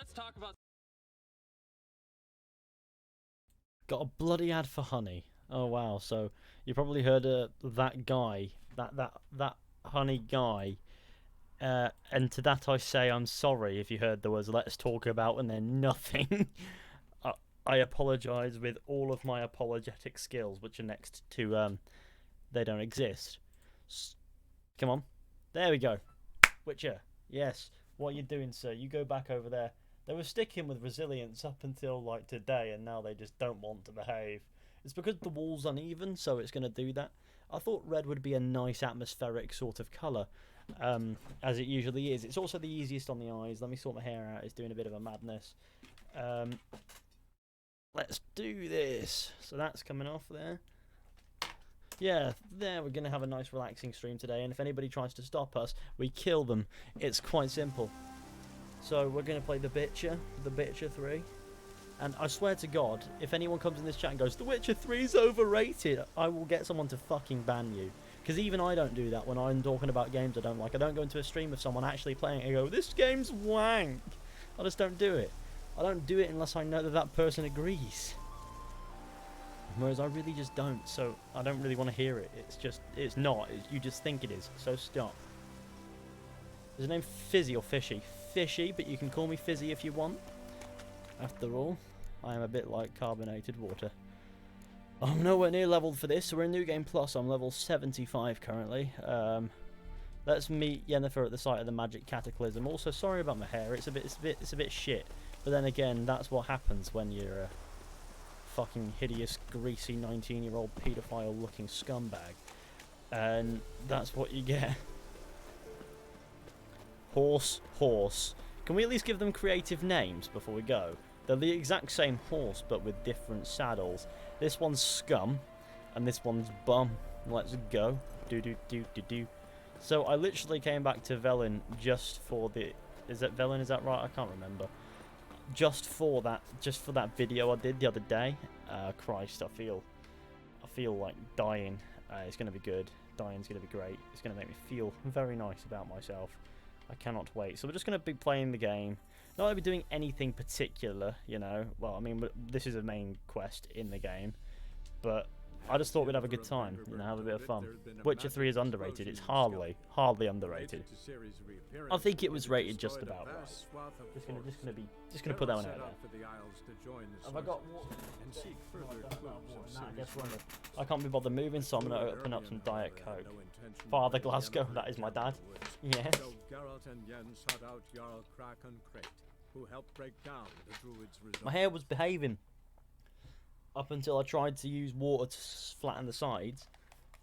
Let's talk about. Got a bloody ad for honey. Oh wow! So you probably heard that guy, that honey guy. And to that I say I'm sorry if you heard there was "let's talk about" and then nothing. I apologise with all of my apologetic skills, which are next to they don't exist. Come on, there we go. Witcher, yes. What are you doing, sir? You go back over there. They were sticking with resilience up until like today, and now they just don't want to behave. It's because the wall's uneven, so it's going to do that. I thought red would be a nice atmospheric sort of colour, as it usually is. It's also the easiest on the eyes. Let me sort my hair out. It's doing a bit of a madness. Let's do this. So that's coming off there. Yeah, there, we're going to have a nice relaxing stream today, and if anybody tries to stop us, we kill them. It's quite simple. So we're going to play The Witcher 3. And I swear to God, if anyone comes in this chat and goes, The Witcher 3 is overrated, I will get someone to fucking ban you. Because even I don't do that when I'm talking about games I don't like. I don't go into a stream of someone actually playing it and go, this game's wank. I just don't do it. I don't do it unless I know that that person agrees. Whereas I really just don't, so I don't really want to hear it. It's not. You just think it is, so stop. Is his name Fizzy or Fishy? Fishy, but you can call me Fizzy if you want. After all, I am a bit like carbonated water. I'm nowhere near leveled for this, so we're in New Game Plus. I'm level 75 currently. Let's meet Yennefer at the site of the magic cataclysm. Also, sorry about my hair. It's a bit shit. But then again, that's what happens when you're a fucking hideous, greasy 19-year-old paedophile-looking scumbag. And that's what you get. Horse. Can we at least give them creative names before we go? They're the exact same horse, but with different saddles. This one's Scum, and this one's Bum. Let's go. Do. So I literally came back to Velen just for the... Is that Velen? Is that right? I can't remember. Just for that video I did the other day. Christ, I feel like dying. It's going to be good. Dying's going to be great. It's going to make me feel very nice about myself. I cannot wait. So we're just going to be playing the game. Not going to be doing anything particular, you know. Well, I mean, this is a main quest in the game. But I just thought we'd have a good time, you know, have a bit of fun. Witcher 3 is underrated. It's hardly underrated. I think it was rated just about right. Just gonna put that one out there. Have I got water? I can't be bothered moving, so I'm gonna open up some Diet Coke. Father Glasgow, that is my dad. Yes. My hair was behaving up until I tried to use water to flatten the sides.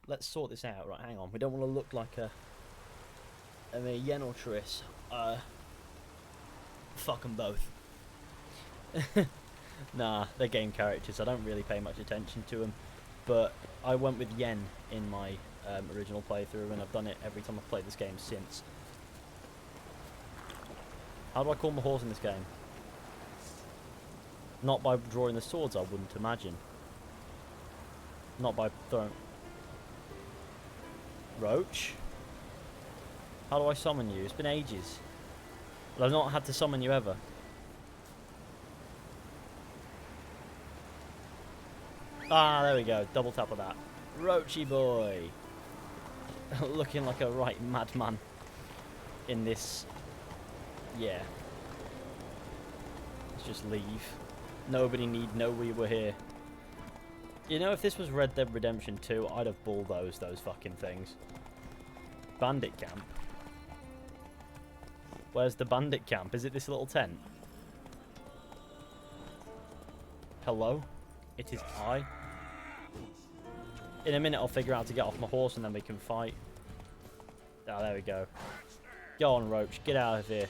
Let's sort this out. Right, hang on. We don't want to look like a Yennefer. Fuck them both. Nah, they're game characters. I don't really pay much attention to them. But I went with Yen in my original playthrough, and I've done it every time I've played this game since. How do I call my horse in this game? Not by drawing the swords, I wouldn't imagine. Not by throwing... Roach? How do I summon you? It's been ages. But I've not had to summon you ever. Ah, there we go. Double tap of that. Roachy boy! Looking like a right madman in this... Yeah. Let's just leave. Nobody need know we were here. You know, if this was Red Dead Redemption 2, I'd have bulldozed those fucking things. Bandit camp. Where's the bandit camp? Is it this little tent? Hello? It is I. In a minute I'll figure out how to get off my horse and then we can fight. Ah, there we go. Go on, Roach. Get out of here.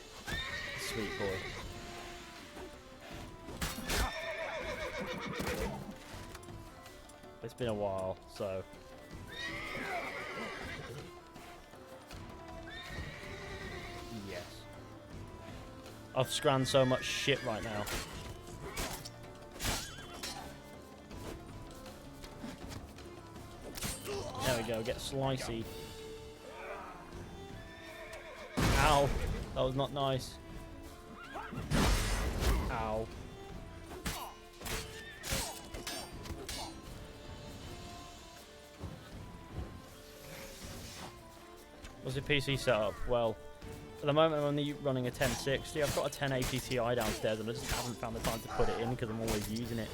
Sweet boy. It's been a while, so... Yes. I've scrammed so much shit right now. There we go, get slicey. Ow! That was not nice. What's your PC setup? Well, at the moment I'm only running a 1060. I've got a 1080 Ti downstairs and I just haven't found the time to put it in because I'm always using it.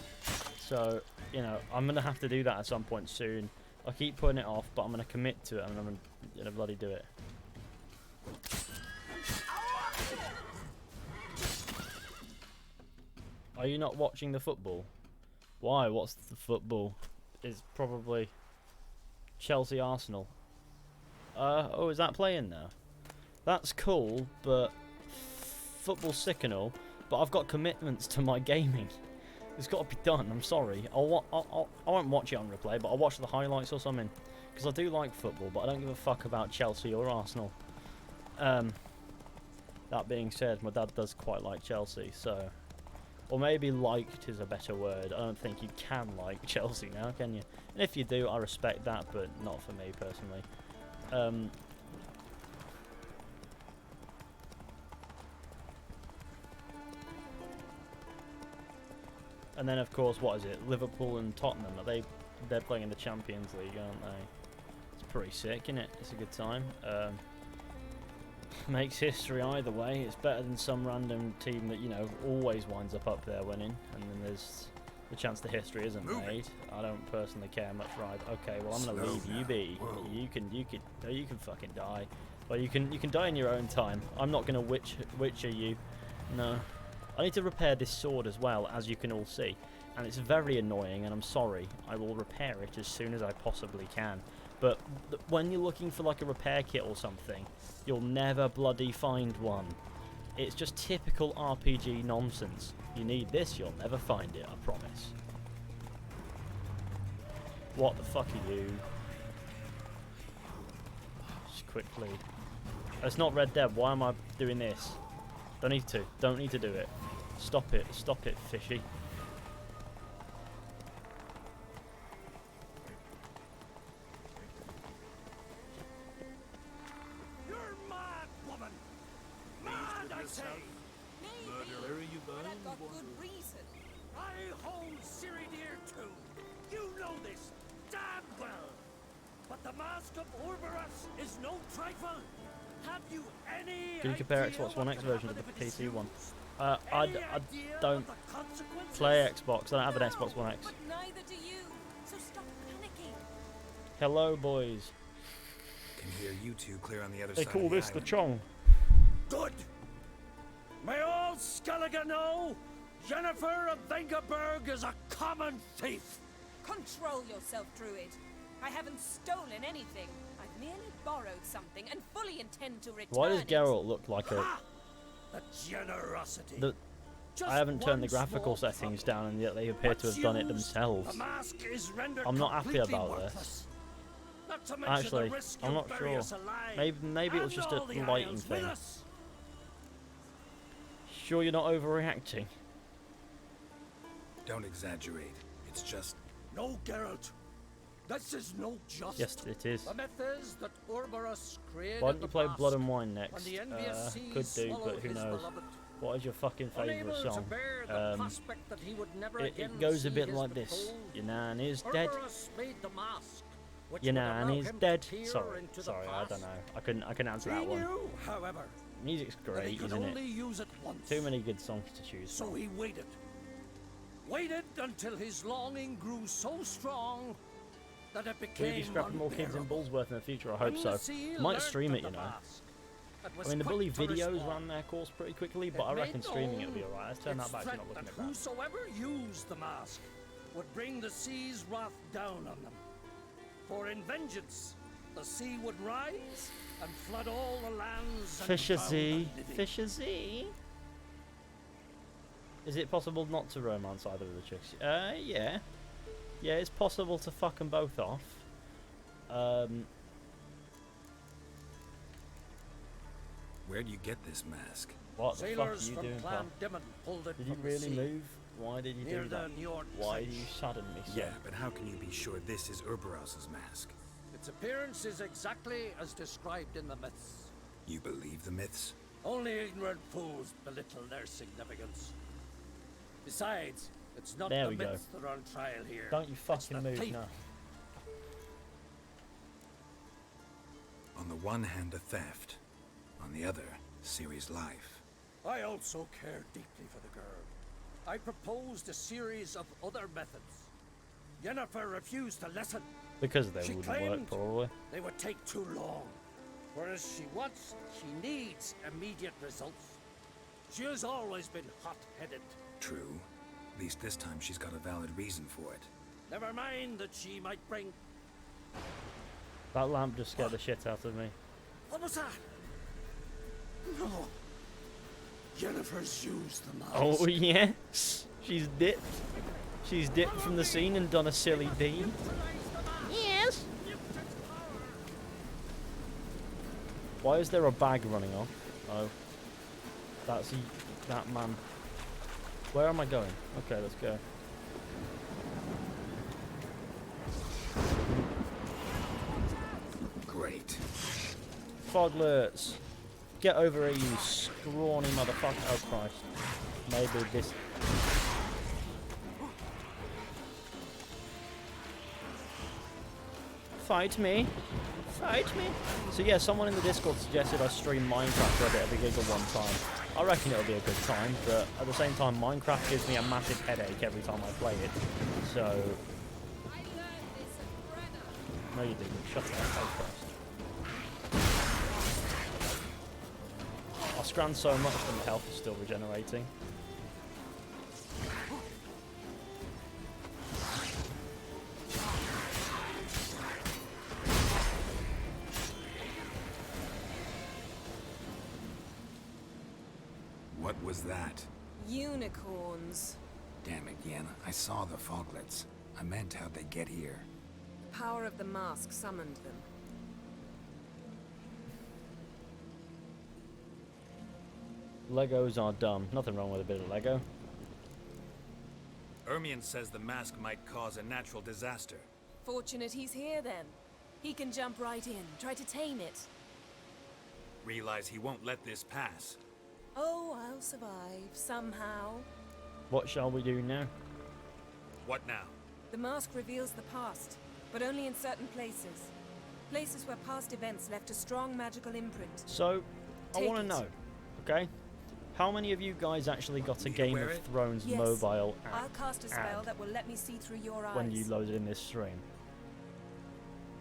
So, you know, I'm going to have to do that at some point soon. I keep putting it off, but I'm going to commit to it and I'm going to bloody do it. Are you not watching the football? Why? What's the football? It's probably Chelsea Arsenal. Oh, is that playing now? That's cool, but football's sick and all, but I've got commitments to my gaming. It's got to be done. I'm sorry. I won't watch it on replay, but I'll watch the highlights or something. Because I do like football, but I don't give a fuck about Chelsea or Arsenal. That being said, my dad does quite like Chelsea, so... Or maybe liked is a better word. I don't think you can like Chelsea now, can you? And if you do, I respect that, but not for me personally. And then, of course, what is it? Liverpool and Tottenham. They're playing in the Champions League, aren't they? It's pretty sick, isn't it? It's a good time. Makes history either way. It's better than some random team that, you know, always winds up there winning, and then there's the chance the history isn't made. I don't personally care much, right? Okay, well, I'm gonna leave you be. You can fucking die. Well, you can die in your own time. I'm not gonna witcher you. No. I need to repair this sword as well, as you can all see, and it's very annoying, and I'm sorry. I will repair it as soon as I possibly can. But when you're looking for like a repair kit or something, you'll never bloody find one. It's just typical RPG nonsense. You need this, you'll never find it, I promise. What the fuck are you? Just quickly. It's not Red Dead, why am I doing this? Don't need to do it. Stop it, fishy. Can you compare Xbox One X version to the PC one? I don't play Xbox. I don't have an Xbox One X. But neither do you, so stop panicking. Hello, boys. Can hear you two clear on the other they side. They call of the this island. the Chong. Good. May all Skellige know, Yennefer of Vengerberg is a common thief. Control yourself, Druid. I haven't stolen anything. I've merely borrowed something and fully intend to return Why does it. Geralt look like a... The generosity. I haven't turned the graphical settings down, and yet they appear to have done it themselves. The mask is rendered I'm not happy about worthless. this. Actually, I'm not sure. Maybe it was just a lighting thing. Sure you're not overreacting? Don't exaggerate. It's just... No, Geralt. This is no justice. Yes, it is. The myth is that Ouroboros created Why don't you play the Blood mask and Wine next? when the envious seas Could do, but swallowed who his knows? beloved. What is your fucking favourite Unable to song? bear the prospect that he would never again It goes a see bit his like this. betrothed, Your nan is dead. Ouroboros made the mask, which Your would nan allow is him to dead. peer Sorry, into the sorry, I past. don't know. I couldn't answer He that one. knew, however, Music's that he great, could isn't only it? use it once. Too many good songs to choose So from. he waited. Waited until his longing grew so strong that it Will became you be scrapping more kids in unbearable. Bullsworth in the future? I hope When so. the seal Might learnt stream that it, you the know. mask that was I mean, the Bully quick to videos respond, ran their course pretty quickly, but it I reckon made streaming it'll be known alright. Let's turn its that back so you're threat not looking that at that. whosoever used the mask would bring the sea's wrath down on them. For in vengeance, the sea would rise and flood all the lands and Fisher drown Z. the living. Fisher Z. Is it possible not to romance either of the chicks? Yeah. Yeah, it's possible to fuck them both off. Where do you get this mask? What the fuck are Sailors you from doing, pal? Clan Dimon pulled it Did you from the really sea move? Why did you near do the that? Njord Why do Trench. you sadden me so? Yeah, but how can you be sure this is Ouroboros' mask? Its appearance is exactly as described in the myths. You believe the myths? Only ignorant fools belittle their significance. Besides, it's not There the we go. myths that are on trial here. Don't you It's the fucking move thief. now. On the one hand, a theft. On the other, Ciri's life. I also care deeply for the girl. I proposed a series of other methods. Yennefer refused to listen. Because they She wouldn't work, claimed probably. they would take too long. Whereas she needs immediate results. She has always been hot-headed. True. At least this time she's got a valid reason for it. Never mind that she might bring... That lamp just scared the shit out of me. What was that? No. Yennefer's used the mask. Oh, yes. She's dipped. She's dipped from the scene and done a silly deed. Yes. Why is there a bag running off? Oh. That's that man. Where am I going? Okay, let's go. Great. Foglets. Get over here, you scrawny motherfucker. Oh, Christ. Maybe this... Fight me. Fight me. So yeah, someone in the Discord suggested I stream Minecraft for a bit of a giggle one time. I reckon it'll be a good time, but at the same time, Minecraft gives me a massive headache every time I play it. So... No, you didn't. Shut up. Oh, Christ. I scran so much and the health is still regenerating. What was that? Unicorns. Damn it, Yenna. I saw the foglets. I meant how'd they get here. The power of the mask summoned them. Legos are dumb. Nothing wrong with a bit of Lego. Ermion says the mask might cause a natural disaster. Fortunate he's here then. He can jump right in, try to tame it. Realize he won't let this pass. Oh, I'll survive, somehow. What shall we do now? What now? The mask reveals the past, but only in certain places. Places where past events left a strong magical imprint. So, I Take want to it. know, okay? How many of you guys actually got a You Game wear of it? Thrones Yes. mobile I'll app cast a spell that will let me see through your eyes. when you loaded in this stream?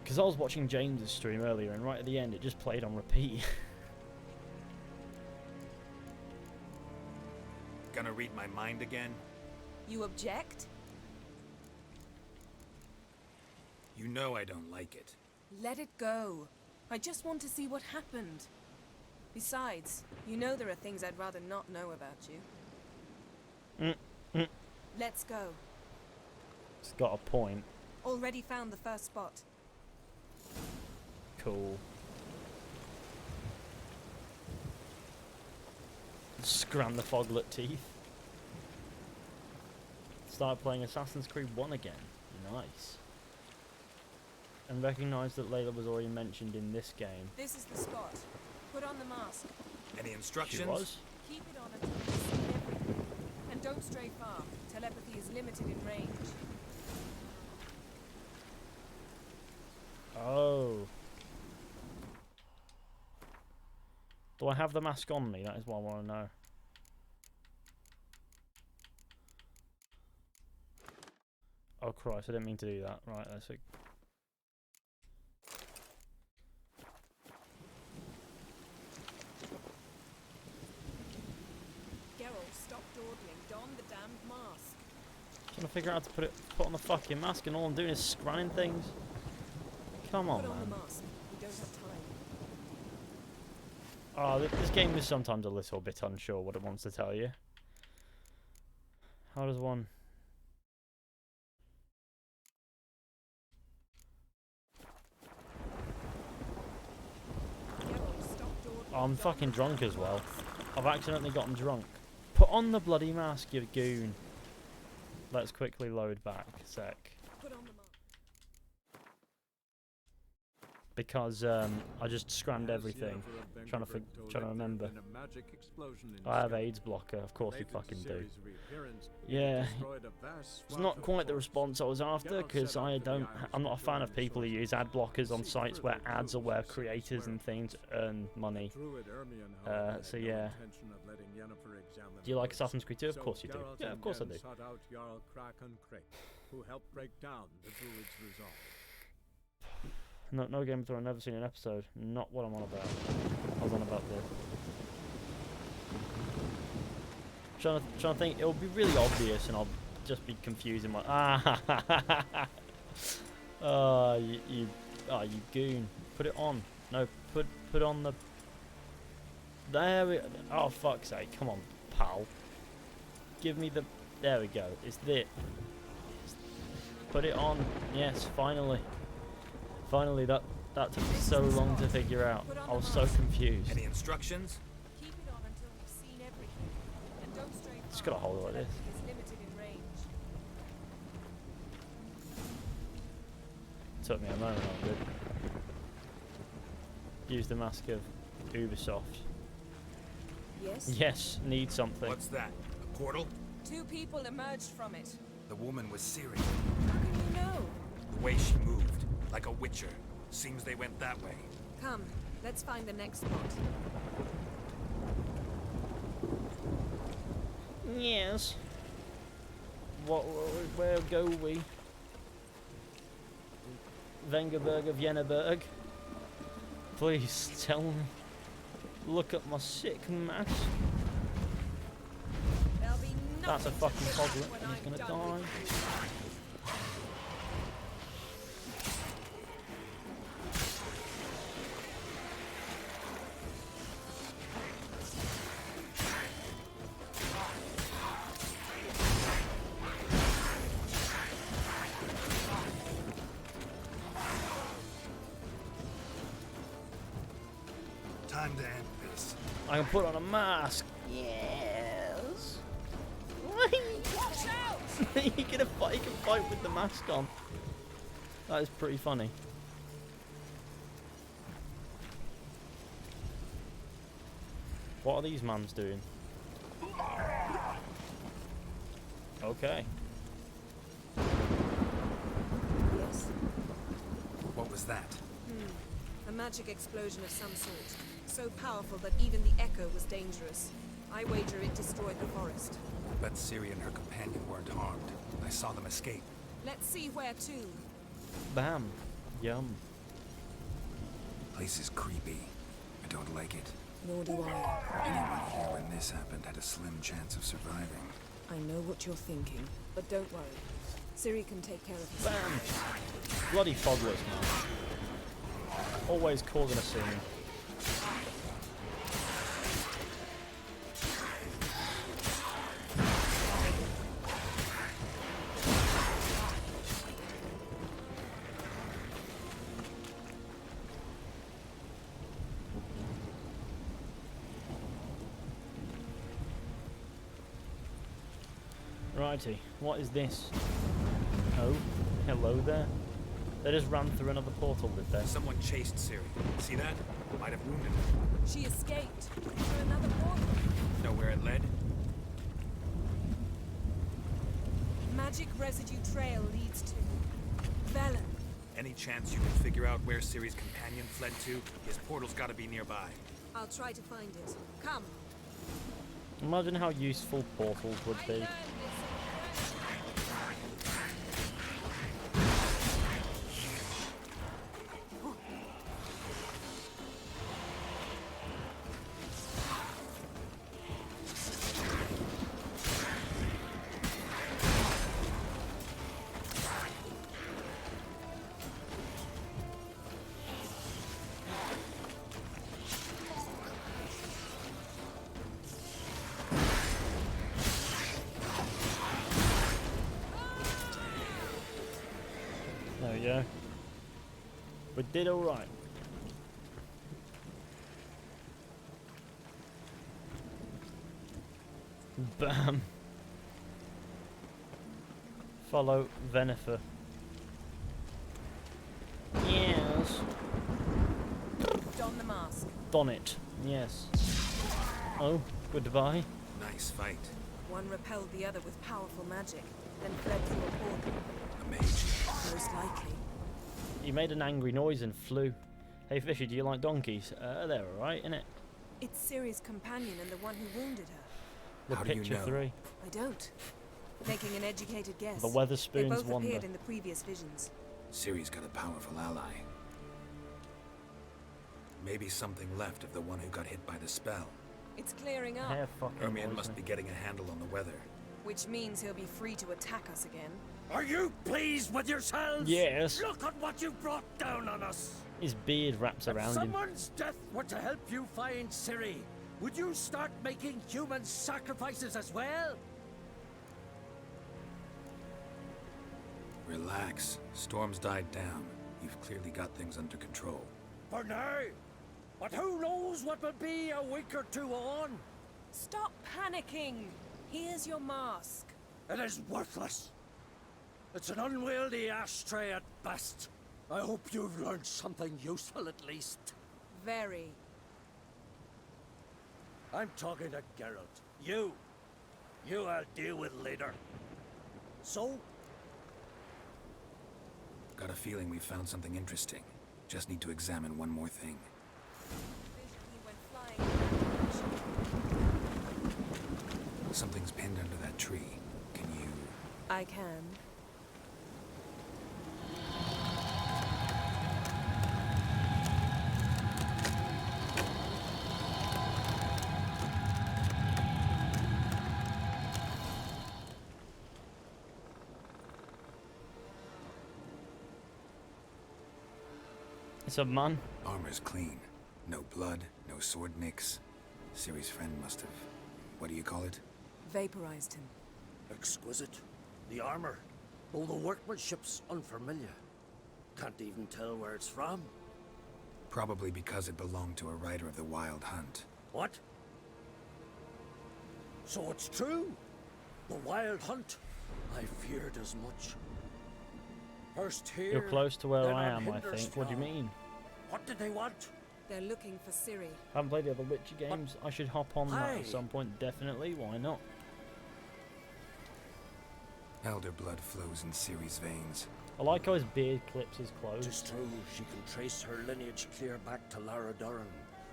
Because I was watching James's stream earlier, and right at the end, it just played on repeat. Gonna read my mind again? You object? You know I don't like it. Let it go. I just want to see what happened. Besides, you know there are things I'd rather not know about you. Let's go. It's got a point. Already found the first spot. Cool. Scram the foglet teeth. Start playing Assassin's Creed 1 again. Nice. And recognise that Layla was already mentioned in this game. This is the spot. Put on the mask. Any instructions? She was? Keep it on until you see everything. And don't stray far. Telepathy is limited in range. Oh. Do I have the mask on me? That is what I want to know. Oh Christ, I didn't mean to do that. Right, that's it. Geralt, stop dawdling. Don the damned mask. Trying to figure out how to put on the fucking mask, and all I'm doing is scanning things. Come on, Put on the man. mask. We don't have time. Oh, this game is sometimes a little bit unsure what it wants to tell you. How does one... Geralt, stop dawdling. Oh, I'm Don fucking the drunk damned as well. mask. I've accidentally gotten drunk. Put on the bloody mask, you goon. Let's quickly load back. Sec. Put on the mask. because I just scrammed everything, trying to remember. I have AIDS blocker, of course we fucking do. Yeah, it's not quite the response I was after, because I'm not a fan of people who use ad blockers on sites where ads or where creators and things earn money. So yeah. Do you like Assassin's Creed 2? Of course you do. Yeah, of course I do. No Game of Thrones, never seen an episode. Not what I'm on about. I was on about this. Trying to think, it'll be really obvious and I'll just be confusing my you goon. Put it on. No, put on the there we oh fuck's sake, come on, pal. Give me the there we go. It's this. Put it on. Yes, finally. Finally, that took me so long to figure out. I was so confused. Any instructions? Keep it on until you've seen everything. And don't stray Just gotta hold it like this. It's limited in range. Took me a moment, I did. Use the mask of Ubisoft. Yes? Yes, need something. What's that? A portal? 2 people emerged from it. The woman was Ciri. How can you know? The way she moved, like a witcher. Seems they went that way. Come, let's find the next spot. Yes. Where go we? Vengerberg of Yennefer. Please tell me. Look at my sick mask. There'll be That's a nothing fucking to look foglet, at when and he's I'm gonna done die. with you. Time to end this. I can put on a mask. Yes. Watch out! He can fight with the mask on. That is pretty funny. What are these mans doing? Okay. Yes? What was that? A magic explosion of some sort. So powerful that even the echo was dangerous. I wager it destroyed the forest. Bet Ciri and her companion weren't harmed. I saw them escape. Let's see where to. Bam. Yum. Place is creepy. I don't like it. Nor do I. Anyone here when this happened had a slim chance of surviving. I know what you're thinking, but don't worry. Ciri can take care of herself. Bam. Bloody foglets, man. Always causing a scene. Righty, what is this? Oh, hello there. They just ran through another portal, did they? Someone chased Ciri. See that? Might have wounded her. She escaped through another portal. Know where it led? Magic residue trail leads to Velen. Any chance you can figure out where Ciri's companion fled to? His portal's gotta be nearby. I'll try to find it. Come. Imagine how useful portals would I be. learned this. There we go. We did alright. Bam. Follow Yennefer. Yes. on the mask. Don it. Yes. Oh, goodbye. Nice fight. One repelled the other with powerful magic, then fled through a portal. A mage. Most likely. He made an angry noise and flew. Hey Fishy, do you like donkeys? They're alright, innit? It's Ciri's companion and the one who wounded her. The How do you picture know? 3. I don't. Making an educated guess. The They Weatherspoons both wonder. appeared in the previous visions. Ciri's got a powerful ally. Maybe something left of the one who got hit by the spell. It's clearing up, Hair fucking Ermion poison. must be getting a handle on the weather. which means he'll be free to attack us again. Are you pleased with yourselves? Yes. Look at what you brought down on us. His beard wraps If around him. someone's death were to help you find Ciri, would you start making human sacrifices as well? Relax. Storm's died down. You've clearly got things under control. For now. But who knows what will be a week or two on? Stop panicking! Here's your mask. It is worthless. It's an unwieldy ashtray at best. I hope you've learned something useful at least. Very. I'm talking to Geralt. You I'll deal with later. So, Got a feeling we found something interesting. Just need to examine one more thing. He went flying in that direction. Something's pinned under that tree. Can you... I can. It's a man. Armor's clean. No blood, no sword nicks. Ciri's friend must have... What do you call it? Vaporized him. exquisite. The armor, though the workmanship's unfamiliar. Can't even tell where it's from. Probably because it belonged to a rider of the Wild Hunt. What? So it's true? The Wild Hunt? I feared as much. First here, You're close to where then I on am, I think. What do you Hindersfjall. mean? What did they want? They're looking for Ciri. I haven't played the other Witcher games. I should hop on that Aye. at some point, definitely. Why not? Elder blood flows in Ciri's veins. I like how his beard clips his clothes. Tis true, she can trace her lineage clear back to Lara Duran,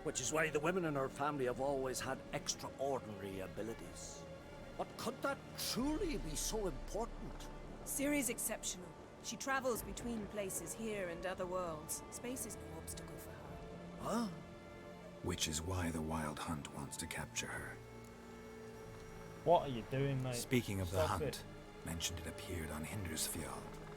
which is why the women in her family have always had extraordinary abilities. But could that truly be so important? Ciri's exceptional. She travels between places here and other worlds. Space is no obstacle for her. Huh? Which is why the Wild Hunt wants to capture her. What are you doing, mate? Speaking of the Stop hunt, it. mentioned it appeared on Hindersfjall.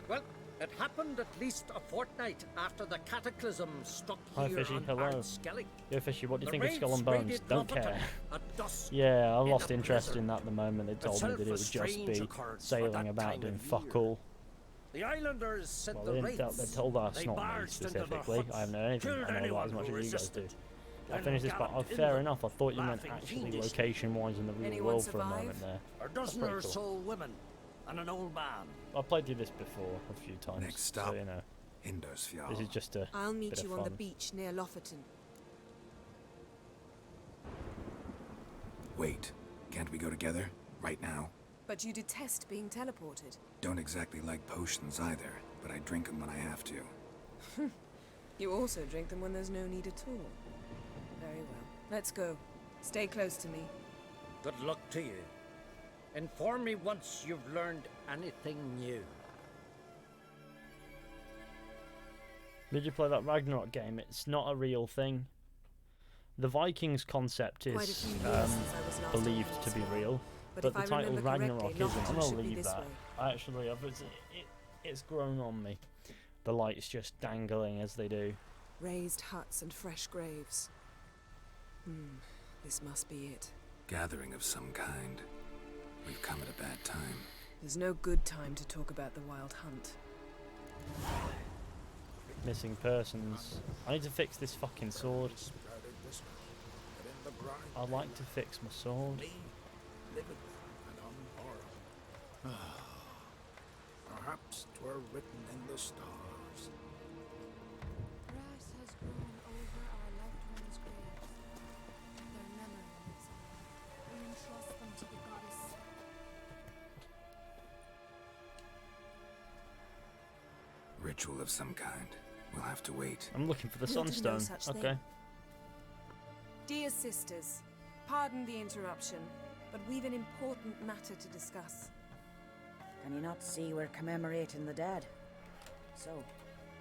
Well, it happened at least a fortnight after the cataclysm struck Hi, here Fishy, on hello. Ardskellig. Yo, Fishy, what do you The think of raids Skull and Bones? raided Don't Lofoten care. at dusk. Yeah, I've in lost a interest blizzard. in that the moment they told me Itself that it a would just strange be occurrence for sailing that about time doing of fuck year. all. The islanders sent Well, the they raids. didn't tell, they told us, They not me barged into the specifically. huts, I haven't known anything. killed I know about anyone as much who as you guys do. resisted, I then finished this part. Oh, galloped fair inland, enough. I thought you meant laughing actually fiendishly. location-wise in the real Anyone world for a survive? moment there. A dozen pretty or cool. so women and an old man. I've played through this before a few times. Next stop, So, you know, Hindersfjall. this is just a I'll meet bit you of on the fun. beach near Lofoten. Wait, can't we go together? Right now? But you detest being teleported. Don't exactly like potions either, but I drink them when I have to. You also drink them when there's no need at all. Very well. Let's go. Stay close to me. Good luck to you. Inform me once you've learned anything new. Did you play that Ragnarok game? It's not a real thing. The Vikings concept Quite a is few years since I was last believed on to be Winterfell. real, But but if the I title remember Ragnarok correctly, isn't. I'm Lofoten gonna should be leave this that. way. Actually, it's grown on me. The lights just dangling as they do. Raised huts and fresh graves. This must be it. Gathering of some kind. We've come at a bad time. There's no good time to talk about the Wild Hunt. Missing persons. I need to fix this fucking sword. I'd like to fix my sword. Perhaps 'twere written in the stars. Grass has grown over our loved Ritual of some kind. We'll have to wait. I'm looking for the We'll do no sunstone. such Okay. thing. Dear sisters, pardon the interruption, but we've an important matter to discuss. Can you not see we're commemorating the dead? So,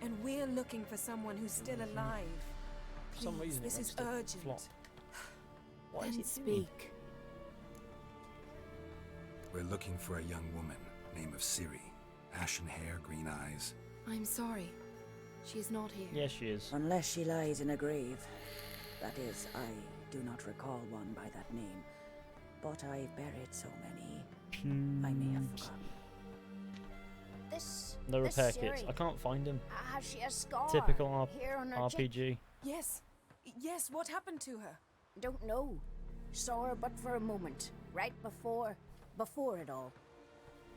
And we're looking for someone who's still alive. For some Please, reason it this wants is to urgent. flop. What is Then it doing? speak. We're looking for a young woman, name of Ciri. Ashen hair, green eyes. I'm sorry. She is not here. Yes, she is. unless she lies in a grave. That is, I do not recall one by that name. But I've buried so many, I may have forgotten. No this repair kits. Ciri, I can't find them. has she a scar Typical here on her cheek? RPG. Yes. Yes, what happened to her? Don't know. Saw her but for a moment, right before it all.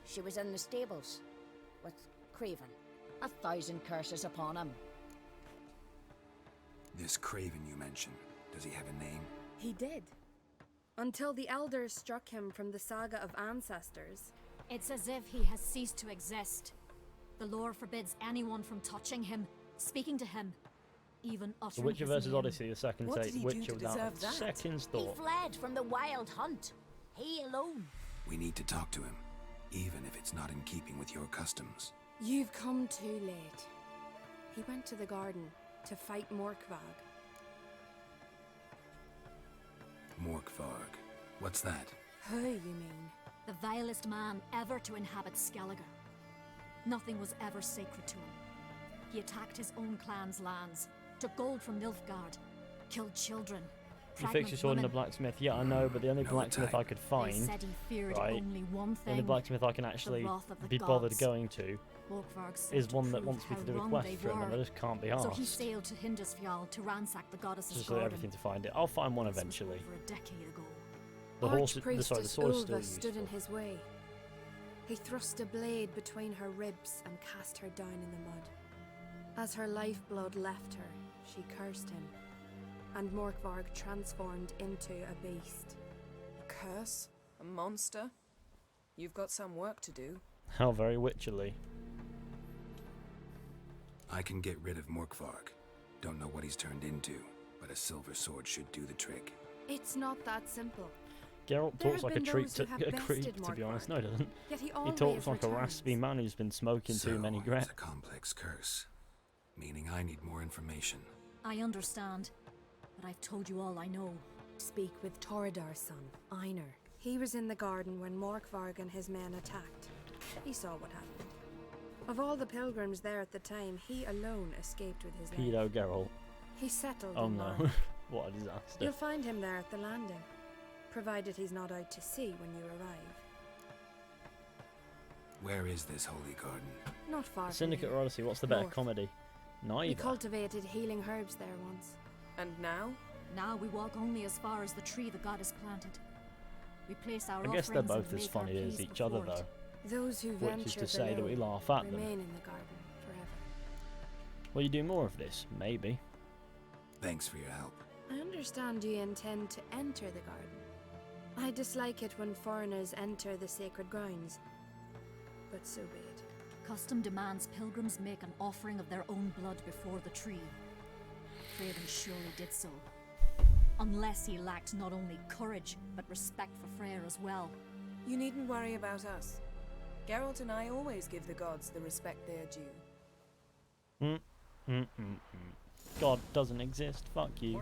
She was in the stables with Craven. 1,000 curses upon him. This Craven you mentioned, does he have a name? He did. Until the elders struck him from the saga of ancestors. It's as if he has ceased to exist. The lore forbids anyone from touching him, speaking to him, even The uttering Witcher his vs. name. Odyssey, the second What take. did he do Witcher to without deserve a that? second's He thought. fled from the wild hunt. He alone. We need to talk to him, even if it's not in keeping with your customs. You've come too late. He went to the garden to fight Morkvag. Morkvarg. What's that? Who, you mean? The vilest man ever to inhabit Skellige. Nothing was ever sacred to him. He attacked his own clan's lands, took gold from Nilfgaard, killed children, You fix pregnant your sword in a women. blacksmith. Yeah, I know, but the only No blacksmith attack. I could They find, said he feared right, only one the only thing. blacksmith I can actually wrath of the be bothered gods. going to, Morkvarg sought is to one that prove wants me how to do a wrong quest they for him, and I were. just can't be So he asked. sailed to Hindisfjall to ransack the goddess's Just garden. everything to find it. I'll find one This was eventually. over a decade ago. The horse, the Archpriestess sword is still Ulva stood in useful. his way. He thrust a blade between her ribs and cast her down in the mud. As her lifeblood left her, she cursed him, and Morkvarg transformed into a beast. A curse? A monster? You've got some work to do. How very witcherly. I can get rid of Morkvarg. Don't know what he's turned into, but a silver sword should do the trick. It's not that simple. Geralt There talks have like a been treat those who to have a creep, bested to be honest. Morkvarg. No, he doesn't. Yet he He always talks like a returns. raspy man who's been smoking too many It's grapes. a complex curse, meaning I need more information. I understand, but I've told you all I know. Speak with Toradar's son, Einar. He was in the garden when Morkvarg and his men attacked. He saw what happened. Of all the pilgrims there at the time, he alone escaped with his life. Pedo Geralt. He settled Oh in no. Morhen. What a disaster. You'll find him there at the landing, provided he's not out to sea when you arrive. Where is this holy garden? Not far from Syndicate here. or Odyssey, what's the better North. comedy? We Neither. cultivated healing herbs there once. And now? Now we walk only as far as the tree the goddess planted. We place our I guess they're offerings and both as make our funny as pleas each other before it. though. Those who Which venture is to say that we below laugh at them. remain in the garden forever. Will you do more of this? Maybe. Thanks for your help. I understand you intend to enter the garden. I dislike it when foreigners enter the sacred grounds, but so be it. Custom demands pilgrims make an offering of their own blood before the tree. Craven surely did so. Unless he lacked not only courage, but respect for Freyr as well. You needn't worry about us. Geralt and I always give the gods the respect they are due. God doesn't exist. Fuck you.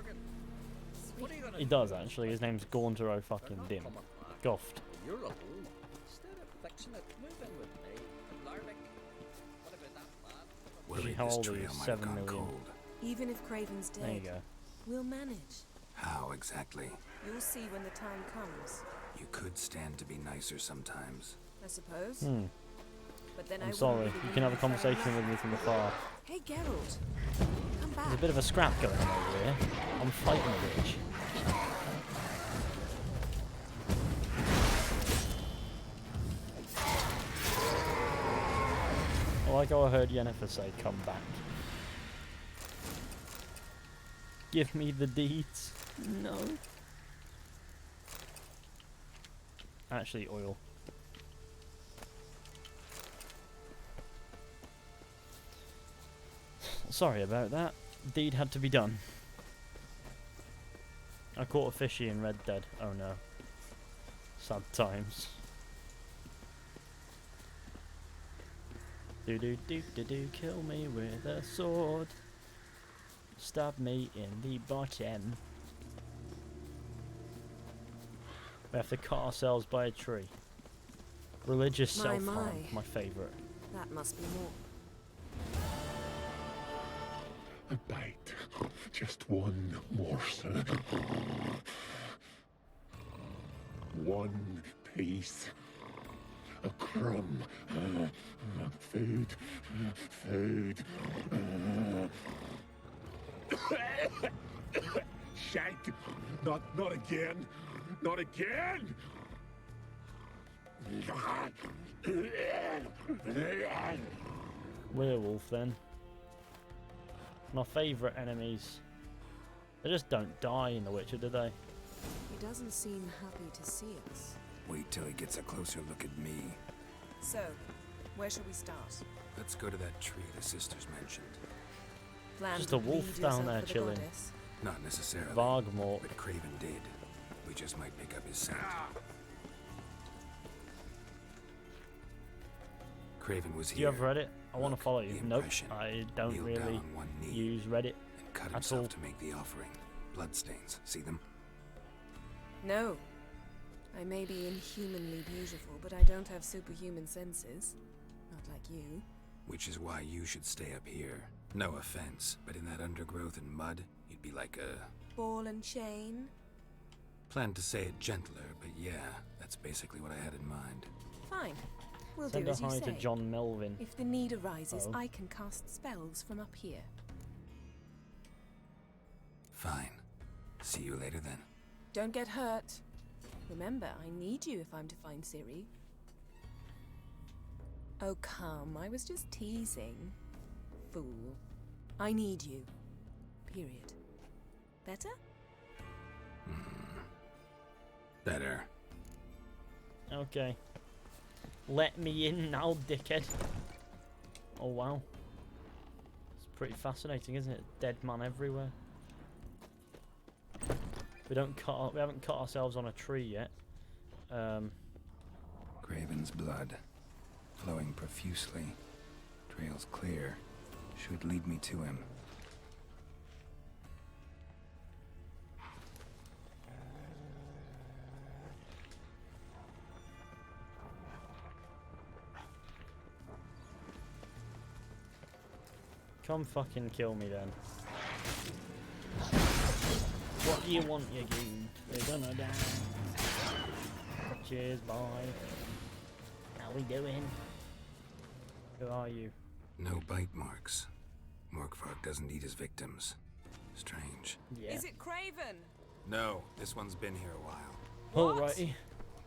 He does actually. His name's Gauntero fucking Dim. Goft. You're alone. Instead of fixing it, move in with me. Larvick, what about that man? Worried how this old are trail you? might have 7 gone million. cold. Even if Craven's dead, There you go. we'll manage. How exactly? You'll see when the time comes, You could stand to be nicer sometimes. I suppose. But then I'm I sorry. wouldn't You really can have a need to fall in conversation love. with me from afar. Hey, Geralt. Come back. There's a bit of a scrap going on over here. I'm fighting a witch. I like how I heard Yennefer say, "Come back." Give me the deeds. No. Actually, oil. Sorry about that. Deed had to be done. I caught a fishy in Red Dead. Oh no. Sad times. Do do do do do, kill me with a sword. Stab me in the bottom. We have to cut ourselves by a tree. Religious self-harm, my favourite. That must be more. A bite. Just one morsel. One piece. A crumb. Food. Food. Shank. Not again. Not again. Werewolf then. My favourite enemies. They just don't die in The Witcher, do they? He doesn't seem happy to see us. Wait till he gets a closer look at me. So, where shall we start? Let's go to that tree the sisters mentioned. Plan Just to a wolf bleed down yourself there for the chilling. goddess? Not necessarily. Vargmork. But Craven did. We just might pick up his scent. Craven was here. Do you have Reddit? I want to Look, follow you. the Nope, impression. I don't Kneeled really down on one knee use Reddit and cut at himself all. to make the offering. Bloodstains. See them? No. I may be inhumanly beautiful, but I don't have superhuman senses. Not like you. Which is why you should stay up here. No offense, but in that undergrowth and mud, you'd be like a... Ball and chain? Planned to say it gentler, but yeah, that's basically what I had in mind. Fine. We'll Send do a as you hi say. to John Melvin. If the need arises, Oh. I can cast spells from up here. Fine. See you later then. Don't get hurt. Remember, I need you if I'm to find Ciri. Oh, come. I was just teasing. Fool. I need you. Period. Better? Better. Okay. Let me in now, dickhead. Oh wow. It's pretty fascinating, isn't it? Dead man everywhere. We haven't cut ourselves on a tree yet. Craven's blood, flowing profusely. Trails clear. Should lead me to him. Come fucking kill me then. What do you want, you goon? You're gonna die. Cheers, bye. How we doing? Who are you? No bite marks. Morkvark doesn't eat his victims. Strange. Yeah. Is it Craven? No, this one's been here a while. What? Alrighty.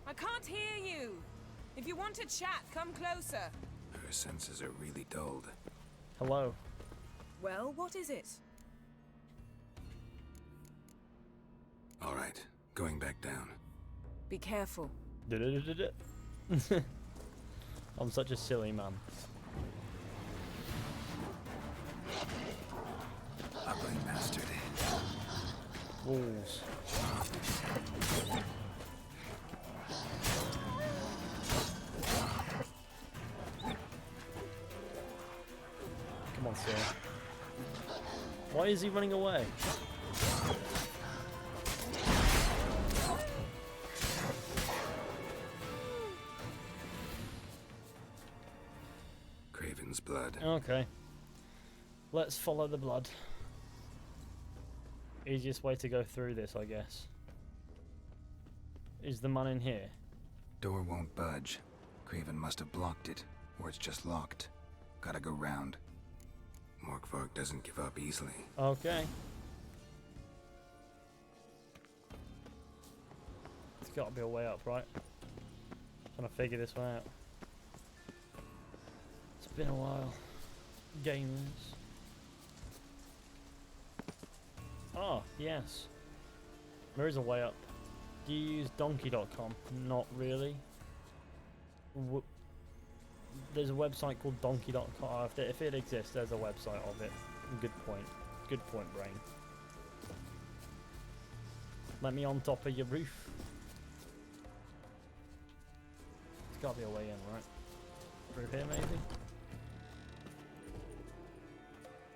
I can't hear you. If you want to chat, come closer. Her senses are really dulled. Hello. Well, what is it? All right, going back down. Be careful. I'm such a silly man. Ugly bastard. Wolves. Come on, sir. Why is he running away? Craven's blood. Okay. Let's follow the blood. Easiest way to go through this, I guess. Is the man in here? Door won't budge. Craven must have blocked it, or it's just locked. Gotta go round. Morkvark doesn't give up easily. Okay. There's gotta be a way up, right? Trying to figure this one out. It's been a while. Gamers. Oh, yes. There is a way up. Do you use donkey.com? Not really. There's a website called donkey.com. If it exists, there's a website of it. Good point. Good point, brain. Let me on top of your roof. There's gotta be a way in, right? Through here, maybe?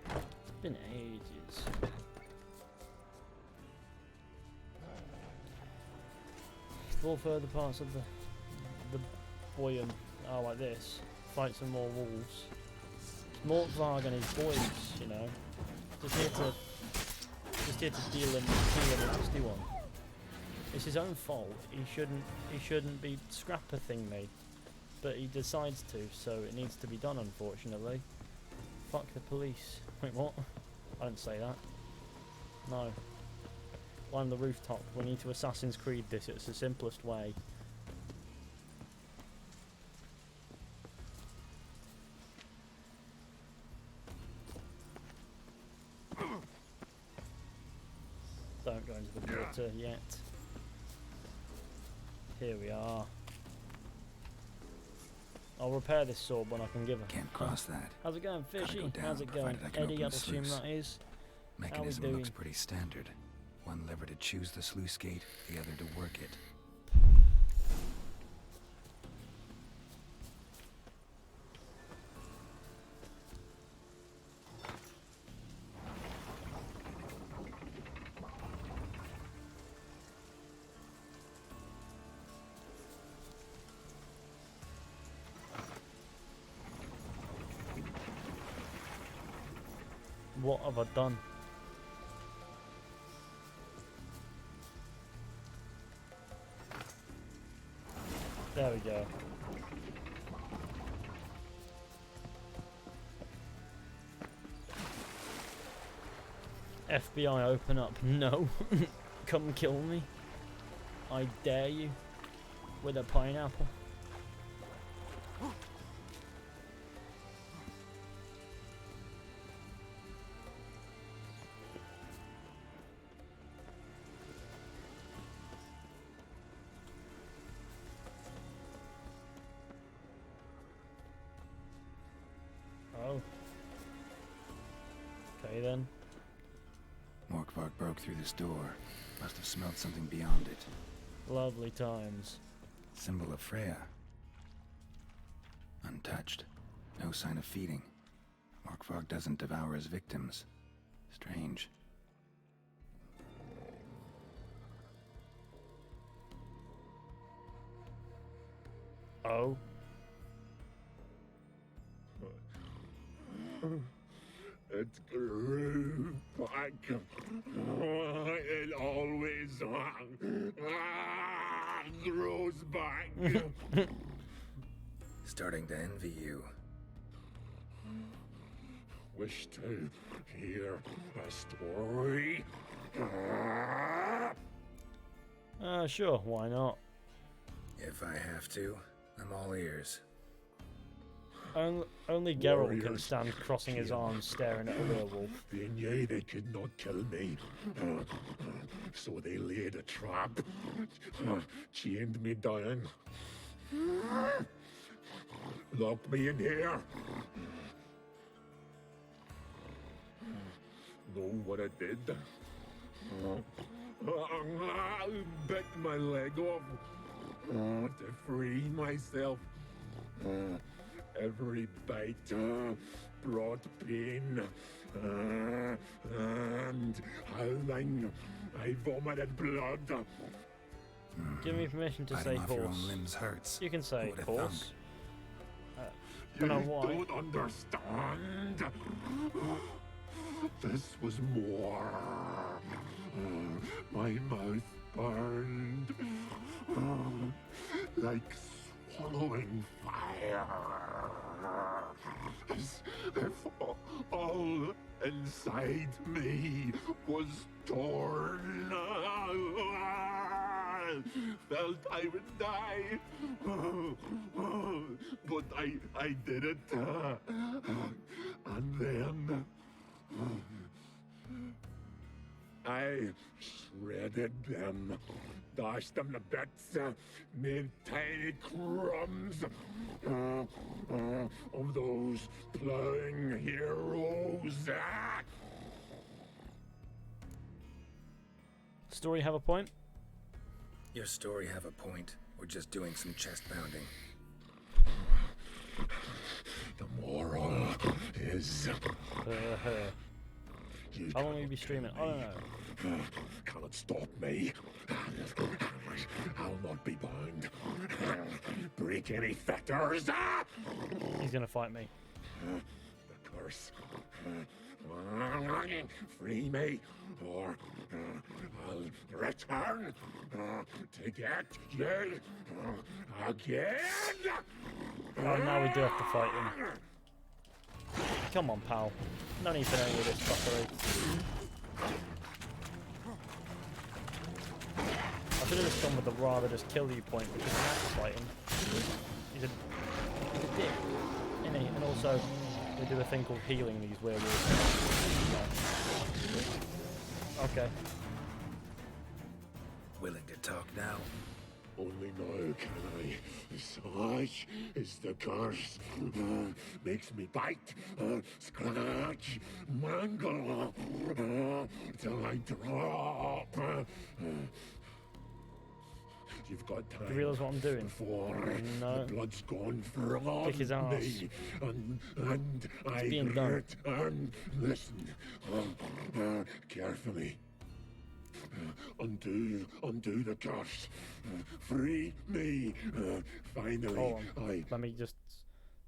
It's been ages. Explore further parts of the Boyum. Oh, like this. Fight some more wolves. Morkvarg and his boys, you know. Just here to deal him a nasty one. It's his own fault. He shouldn't be scrapper-thing me. But he decides to, so it needs to be done, unfortunately. Fuck the police. Wait, what? I didn't say that. No. Climb the rooftop. We need to Assassin's Creed this. It's the simplest way. Don't go into the water yet. Here we are. I'll repair this sword when I can give her. Can't cross that. How's it going, Gotta Fishy? go down, How's it going, provided I can Eddie? open I'd the assume sluice. that is. Mechanism looks doing? pretty standard. One lever to choose the sluice gate, the other to work it. What have I done? There we go. FBI, open up. No. Come kill me. I dare you. With a pineapple. Oh. Okay then. Morkvarg broke through this door. Must have smelled something beyond it. Lovely times. Symbol of Freya. Untouched. No sign of feeding. Morkvarg doesn't devour his victims. Strange. Oh. It grew back. It always grows back. Starting to envy you. Wish to hear a story? Sure, why not? If I have to, I'm all ears. Only Geralt can Warriors stand crossing his arms staring at a werewolf. They knew they could not kill me, so they laid a trap, chained me down, locked me in here. Know what I did? Bit my leg off to free myself. Every bite brought pain, and howling, I vomited blood. Give me permission to say Biting off your horse. own limbs hurts. You can say Who would've horse. You Don't know why. don't understand. This was more. My mouth burned like swallowing fire. As if all inside me was torn. Felt I would die, but I did it. And then I shredded them, dashed them to bits, made tiny crumbs of those plowing heroes. Story have a point? Your story have a point. We're just doing some chest pounding. The moral is... How long will you be streaming? I don't know. Cannot stop me. I'll not be bound. Break any fetters. He's gonna fight me. The curse. Free me, or I'll return to get you again. Oh, now we do have to fight him. Come on, pal. No need for any of this fuckery. I should have just gone with the rather just kill you point because we have to fight him. He's a dick, isn't he? And also, we do a thing called healing these werewolves. Okay. Willing to talk now? Only now can I. Such is the curse. Makes me bite, scratch, mangle, till I drop. You've got time. Do you realise what I'm doing? Before No. the blood's gone from Kick his ass. me, and I being done. return. Listen, carefully. Undo the curse. Free me. Finally, Hold on. Let me just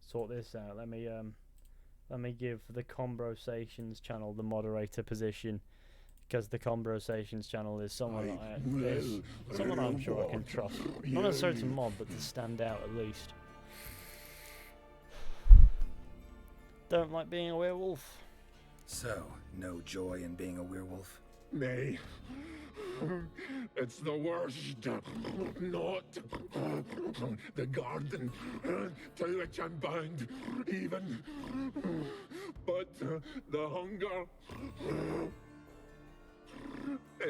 sort this out. Let me give the Conversations channel the moderator position, because the Conversations channel is someone someone I'm sure I can trust. Not necessarily to mod, but to stand out at least. Don't like being a werewolf. So, no joy in being a werewolf? Nay. It's the worst. Not the garden to which I'm bound, even. But the hunger.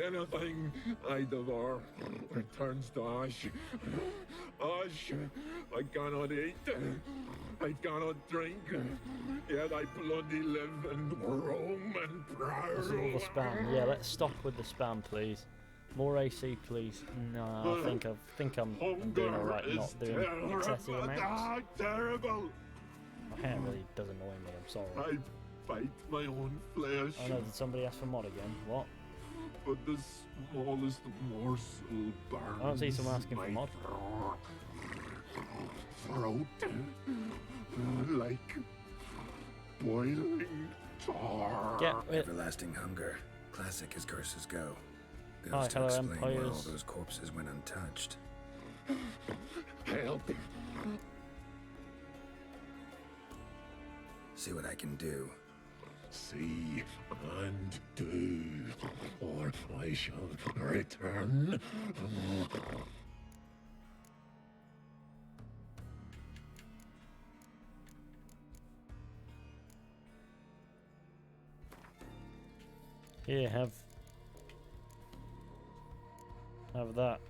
Anything I devour returns to ash. Ash I cannot eat. I cannot drink. Yet I bloody live and roam and prowl. This is all the spam. Yeah, let's stop with the spam, please. More AC, please. No, I think I'm doing alright not doing excessive amounts. Terrible. My hair really does annoy me, I'm sorry. I bite my own flesh. Oh no, did somebody ask for mod again? What? But the smallest morsel burns. I don't see someone asking for mod. Throat like boiling tar. Get it. Everlasting hunger. Classic as curses go. Hi, Goes to hello, explain why all empires. those corpses went untouched. Help. See what I can do. See and do, or I shall return. Here, have that.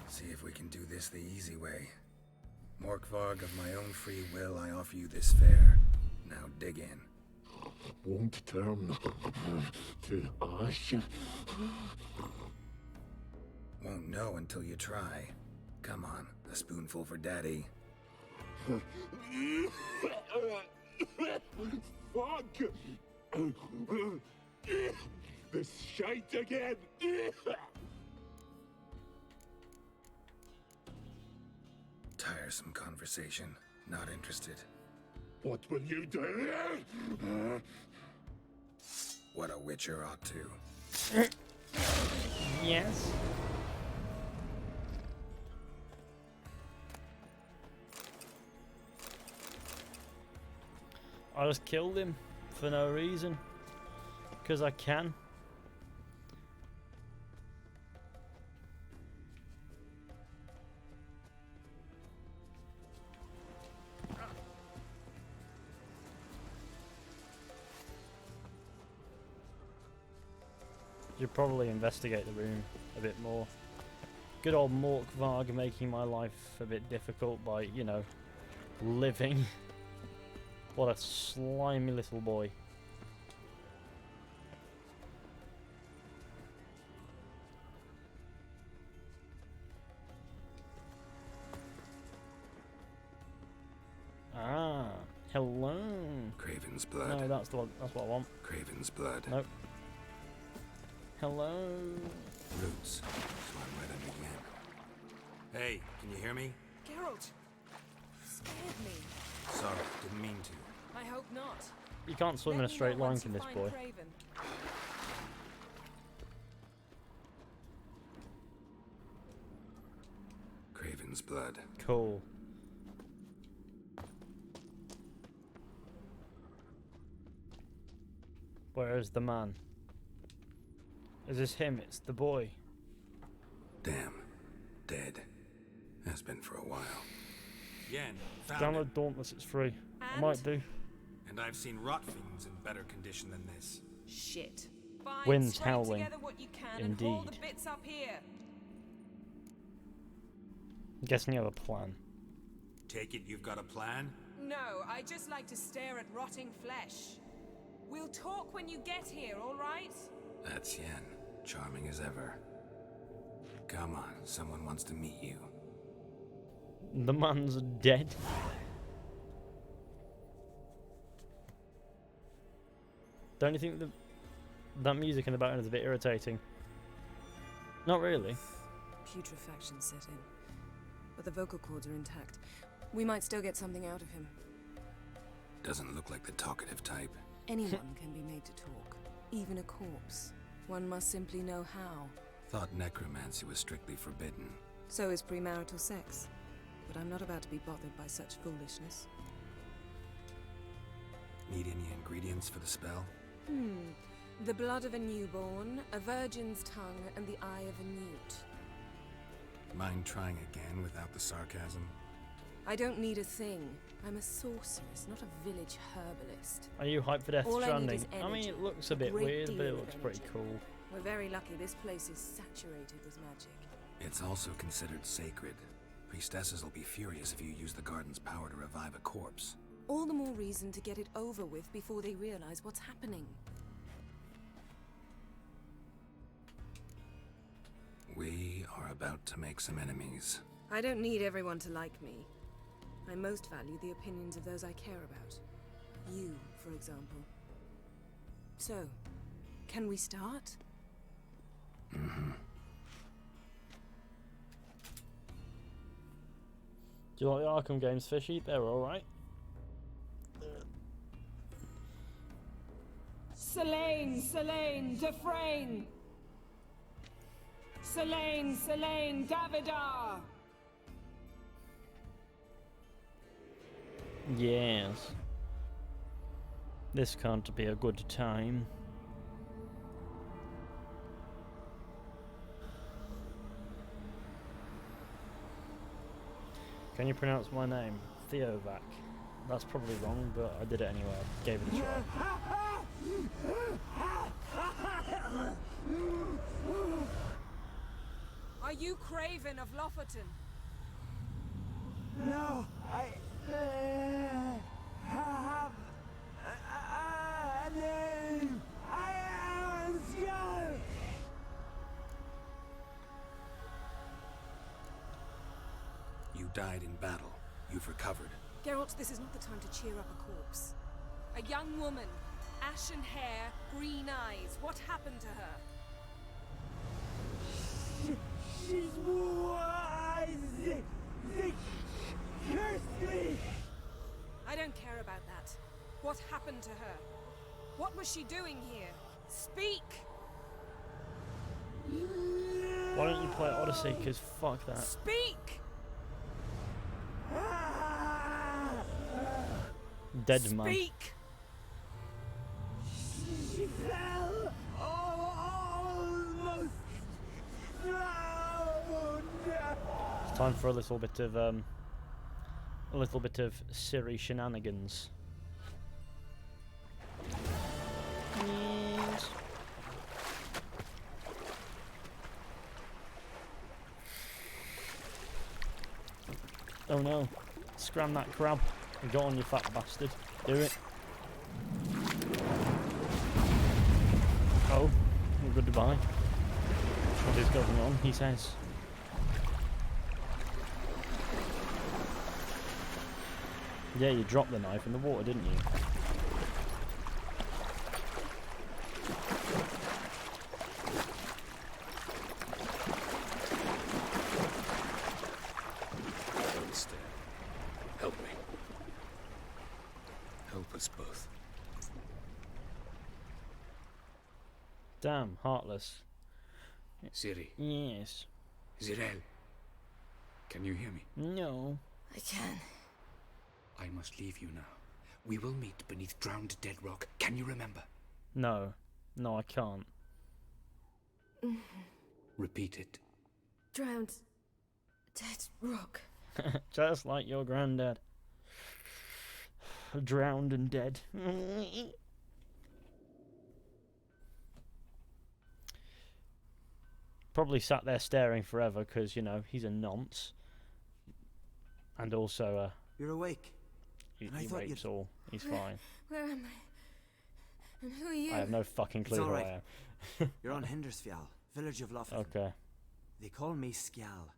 See if we can do this the easy way. Morkvarg, of my own free will, I offer you this fare. Now dig in. Won't turn to ash. Won't know until you try. Come on, a spoonful for Daddy. Fuck! This shite again! Tiresome conversation. Not interested. What will you do? What a witcher ought to. Yes. I just killed him for no reason. Because I can. Should probably investigate the room a bit more. Good old Morkvarg making my life a bit difficult by, you know, living. What a slimy little boy. Ah, hello. Craven's blood. No, that's the one. That's what I want. Craven's blood. Nope. Hello. Roots. Swam right under Yen. Hey, can you hear me? Geralt! Scared me. Sorry, didn't mean to. I hope not. You can't swim in a straight line, can this boy? Craven. Craven's blood. Cool. Where is the man? Is this him? It's the boy. Damn. Dead. Has been for a while. Yen, found Download it. Dauntless, it's free. I And? might do. And I've seen rot fiends in better condition than this. Shit. Fine, Wind's scrape howling. together what you can and haul the Indeed. bits up here. I'm guessing you have a plan. Take it you've got a plan? No, I just like to stare at rotting flesh. We'll talk when you get here, all right? That's Yen. Charming as ever. Come on, someone wants to meet you. The man's dead. Don't you think that music in the background is a bit irritating? Not really. Putrefaction set in. But the vocal cords are intact. We might still get something out of him. Doesn't look like the talkative type. Anyone can be made to talk. Even a corpse. One must simply know how. Thought necromancy was strictly forbidden. So is premarital sex. But I'm not about to be bothered by such foolishness. Need any ingredients for the spell? The blood of a newborn, a virgin's tongue, and the eye of a newt. Mind trying again without the sarcasm? I don't need a thing. I'm a sorceress, not a village herbalist. Are you hyped for Death All I need Stranding? is I mean, energy. it looks a bit Great weird, but deal it of looks pretty energy. cool. We're very lucky this place is saturated with magic. It's also considered sacred. Priestesses will be furious if you use the garden's power to revive a corpse. All the more reason to get it over with before they realize what's happening. We are about to make some enemies. I don't need everyone to like me. I most value the opinions of those I care about. You, for example. So, can we start? Mm-hmm. Do you like the Arkham games, Fishy? They're alright. Selene, Dufresne! Selene, Davidar! Yes. This can't be a good time. Can you pronounce my name? Theovac. That's probably wrong, but I did it anyway. I gave it a try. Are you Craven of Lofferton? No, I have a name. I am Skull. You died in battle. You've recovered. Geralt, this is not the time to cheer up a corpse. A young woman, ashen hair, green eyes. What happened to her? She's wise. They cursed me. I don't care about that. What happened to her? What was she doing here? Speak! Why don't you play Odyssey? Because fuck that. Speak! Dead man. Speak! She fell almost drowned. It's time for a little bit of Siri shenanigans. Yes. Oh no. Scram that crab. And go on, you fat bastard. Do it. Oh. Well, goodbye. What is going on, he says. Yeah, you dropped the knife in the water, didn't you? Don't stare. Help me. Help us both. Damn, heartless. Ciri. Yes. Zirel. Can you hear me? No. I can. I must leave you now. We will meet beneath drowned dead rock. Can you remember? No. No, I can't. Repeat it. Drowned. Dead rock. Just like your granddad. Drowned and dead. Probably sat there staring forever because, you know, he's a nonce. And also, You're awake. he I thought rapes all. He's fine. Where am I? And who are you? I have no fucking clue It's who all right. I am. You're on Hindersfjall, village of Loughlin. Okay. They call me Skjal.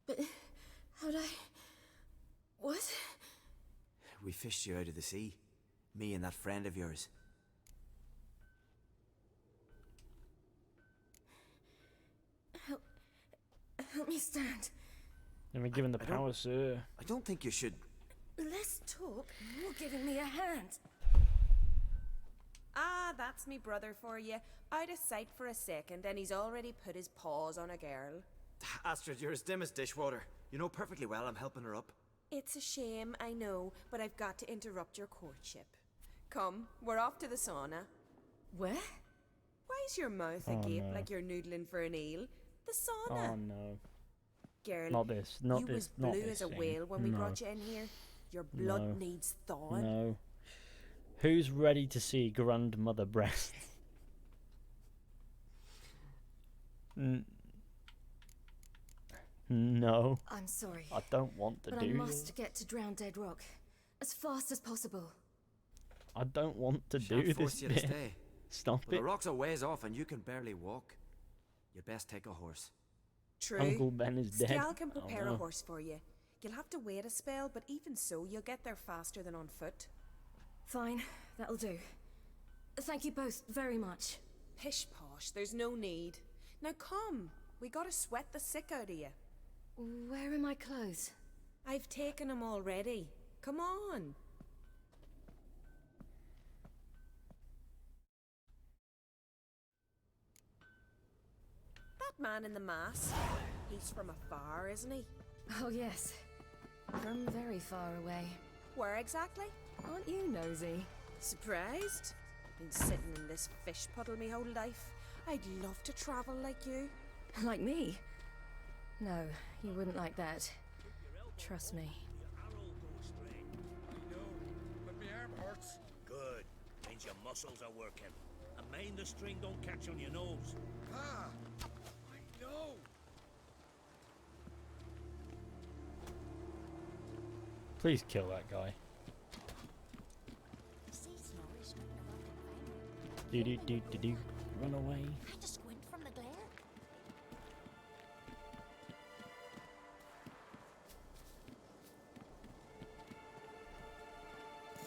But how'd I... What? We fished you out of the sea. Me and that friend of yours. Help me stand. And we're given the I don't- power, sir. I don't think you should... Less talk, more giving me a hand. Ah, that's me brother for you. Out of sight for a second, and he's already put his paws on a girl. Astrid, you're as dim as dishwater. You know perfectly well I'm helping her up. It's a shame, I know, but I've got to interrupt your courtship. Come, we're off to the sauna. Where? Why's your mouth Oh, agape no. like you're noodling for an eel? The sauna. Oh no. Girl, Not this. Not you this. was Not blue this as a thing. whale when we No. brought you in here. Your blood No. needs thawing. No. Who's ready to see grandmother breasts? No. I'm sorry, I don't want to but do I this. must get to Drowned Dead Rock as fast as possible. I don't want to Shan't do force this you to bit. stay. Stop But the it. rock's a ways off and you can barely walk. You'd best take a horse. True. Uncle Ben is dead. Skjal can Oh, prepare no. a horse for you. You'll have to wait a spell, but even so, you'll get there faster than on foot. Fine, that'll do. Thank you both very much. Pish posh, there's no need. Now come, we gotta sweat the sick out of you. Where are my clothes? I've taken them already. Come on. That man in the mask, he's from afar, isn't he? Oh yes, from very far away. Where exactly? Aren't you nosy? Surprised? Been sitting in this fish puddle me whole life. I'd love to travel like you. Like me? No, you wouldn't like that. Trust me. But my arm hurts. Good. Means your muscles are working. And mind the string don't catch on your nose. Ah! I know! Please kill that guy. Do do do do do. Run away. Had to squint from the glare.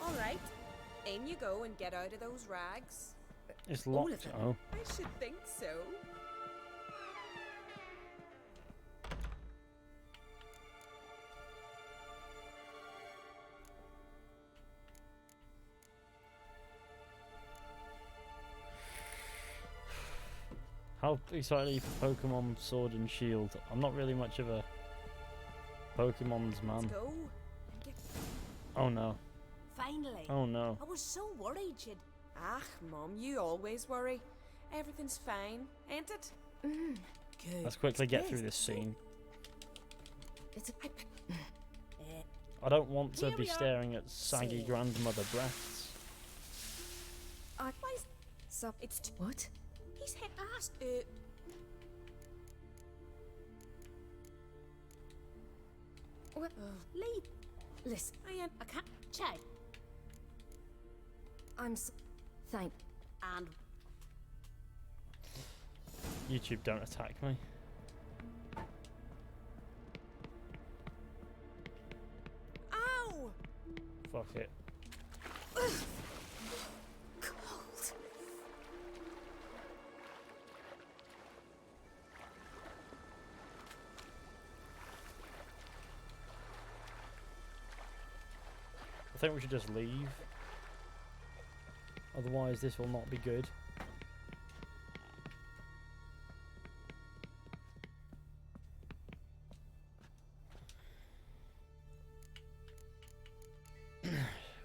All right, in you go and get out of those rags. It's All of locked. them? Oh. I should think so. How excited for Pokemon Sword and Shield? I'm not really much of a Pokemon's man. Let's go. Get... Oh no. Finally. Oh no. I was so worried you'd... Ah, Mum, you always worry. Everything's fine, ain't it? Good. Let's quickly get Yes. through this scene. It's a... I don't want to Here be we are. staring at saggy So- grandmother breasts. Why is... Sup? It's... What? He's hit asked... Uh, Leave. Listen, I can't. Chad. Thank. And YouTube, don't attack me. Ow! Fuck it. Cold. I think we should just leave. Otherwise, this will not be good.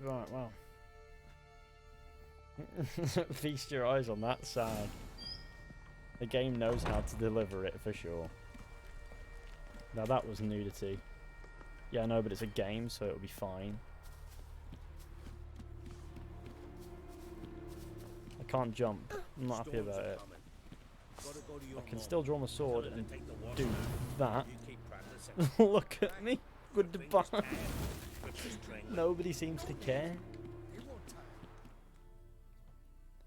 Right, well. Feast your eyes on that sad. The game knows how to deliver it for sure. Now that was nudity. Yeah, I know, but it's a game, so it'll be fine. I can't jump. I'm not happy about it. I can still draw my sword and do that. Look at me. Goodbye. Nobody seems to care.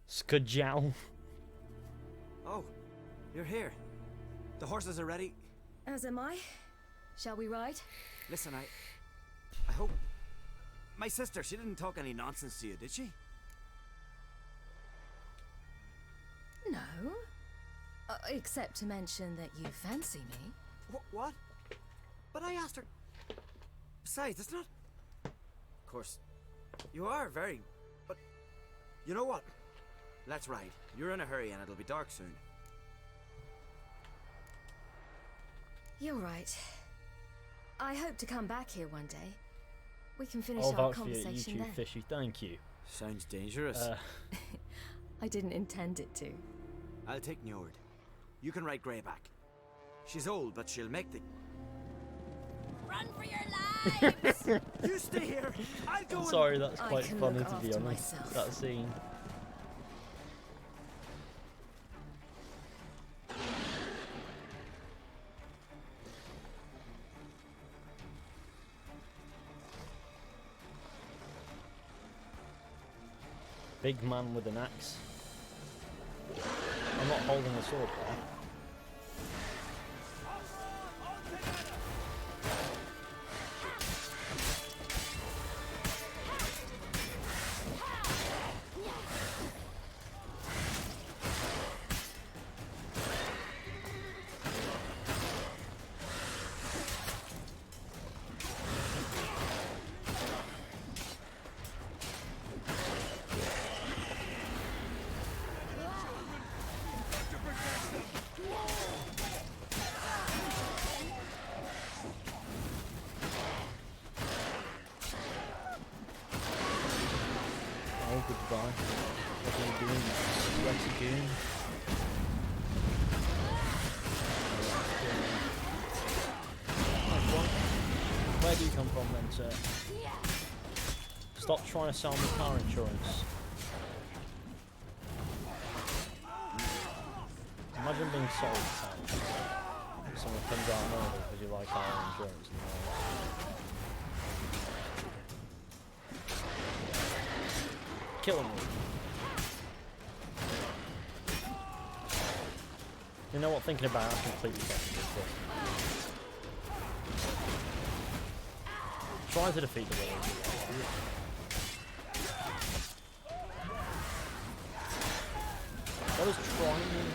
Skajal. Oh, you're here. The horses are ready. As am I. Shall we ride? Listen, I hope... My sister, she didn't talk any nonsense to you, did she? No. Except to mention that you fancy me. What? But I asked her... Besides, it's not... Of course, you are very... But... You know what? Let's ride. You're in a hurry and it'll be dark soon. You're right. I hope to come back here one day. We can finish I'll our vouch for your conversation YouTube then. fishy, thank you. Sounds dangerous. I didn't intend it to. I'll take Njord. You can ride Greyback. She's old, but she'll make the... run for your lives! You stay here! I'll go I'm and... sorry, that's I quite can funny look to be after honest. myself. That scene. Big man with an axe. I'm not holding a sword there. Oh, goodbye. What are you doing? Sweaty goon. Nice one. Where do you come from then, sir? Stop trying to sell me car insurance. Imagine being sold car. Someone comes out normal because you like car insurance. Killing me. You know what? Thinking about it, I completely fucking this. Try to defeat the world. What is trying?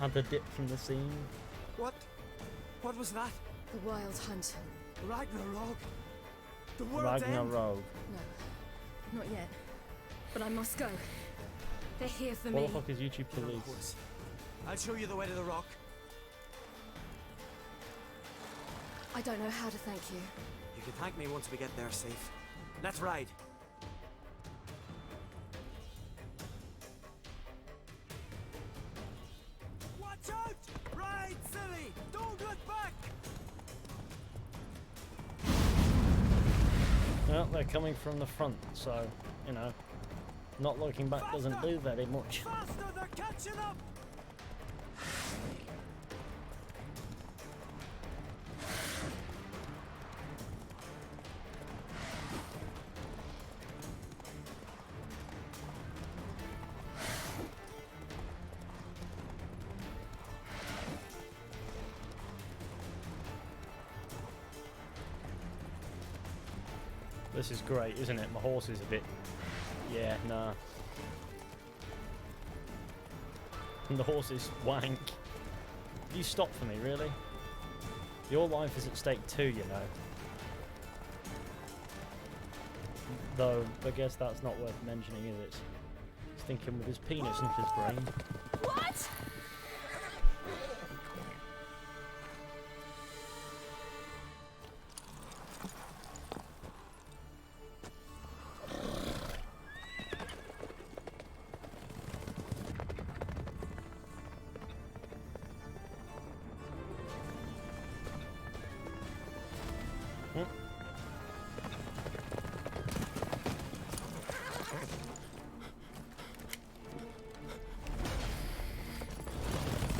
Had the dip from the scene. What? What was that? The Wild Hunt. Ragnarok? The world's end? Ragnarok. No, not yet. But I must go. They're here for What me. the fuck is YouTube Get on the police? horse. I'll show you the way to the rock. I don't know how to thank you. You can thank me once we get there safe. Let's ride. Well, they're coming from the front, so, you know, not looking back doesn't do very much. Faster, they're catching up! This is great, isn't it? My horse is a bit... yeah, nah. And the horse is wank. You stop for me, really? Your life is at stake too, you know. Though, I guess that's not worth mentioning, is it? He's thinking with his penis, not his brain. What?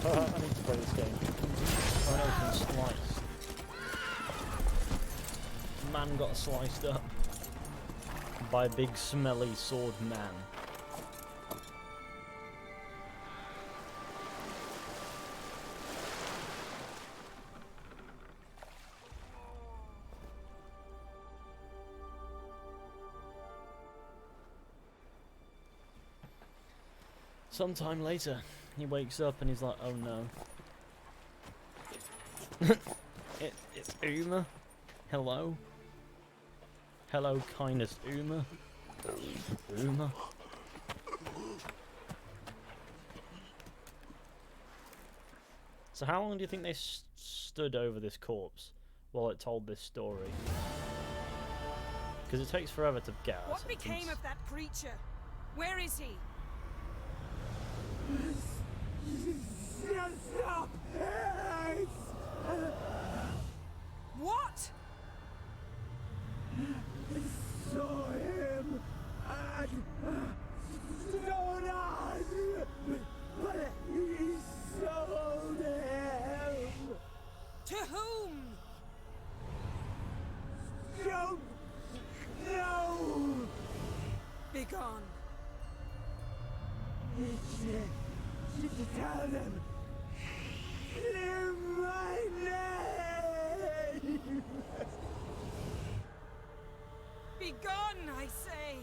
I need to play this game. I know I can slice. Man got sliced up by a big smelly sword man. Sometime later, he wakes up and he's like, oh no. It's Uma. Hello? Hello, kindest Uma. Uma. So how long do you think they stood over this corpse while it told this story? Because it takes forever to get out. What became of that creature? Where is he? Stop! What? I saw him at Stonas, but he sold him. To whom? Don't know. Begone. Tell them. Clear my name. Begone, I say.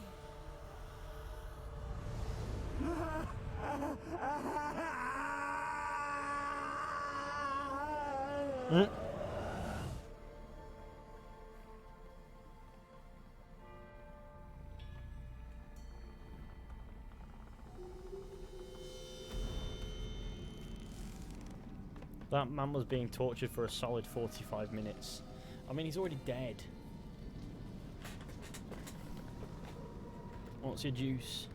That man was being tortured for a solid 45 minutes. I mean, he's already dead. What's your juice?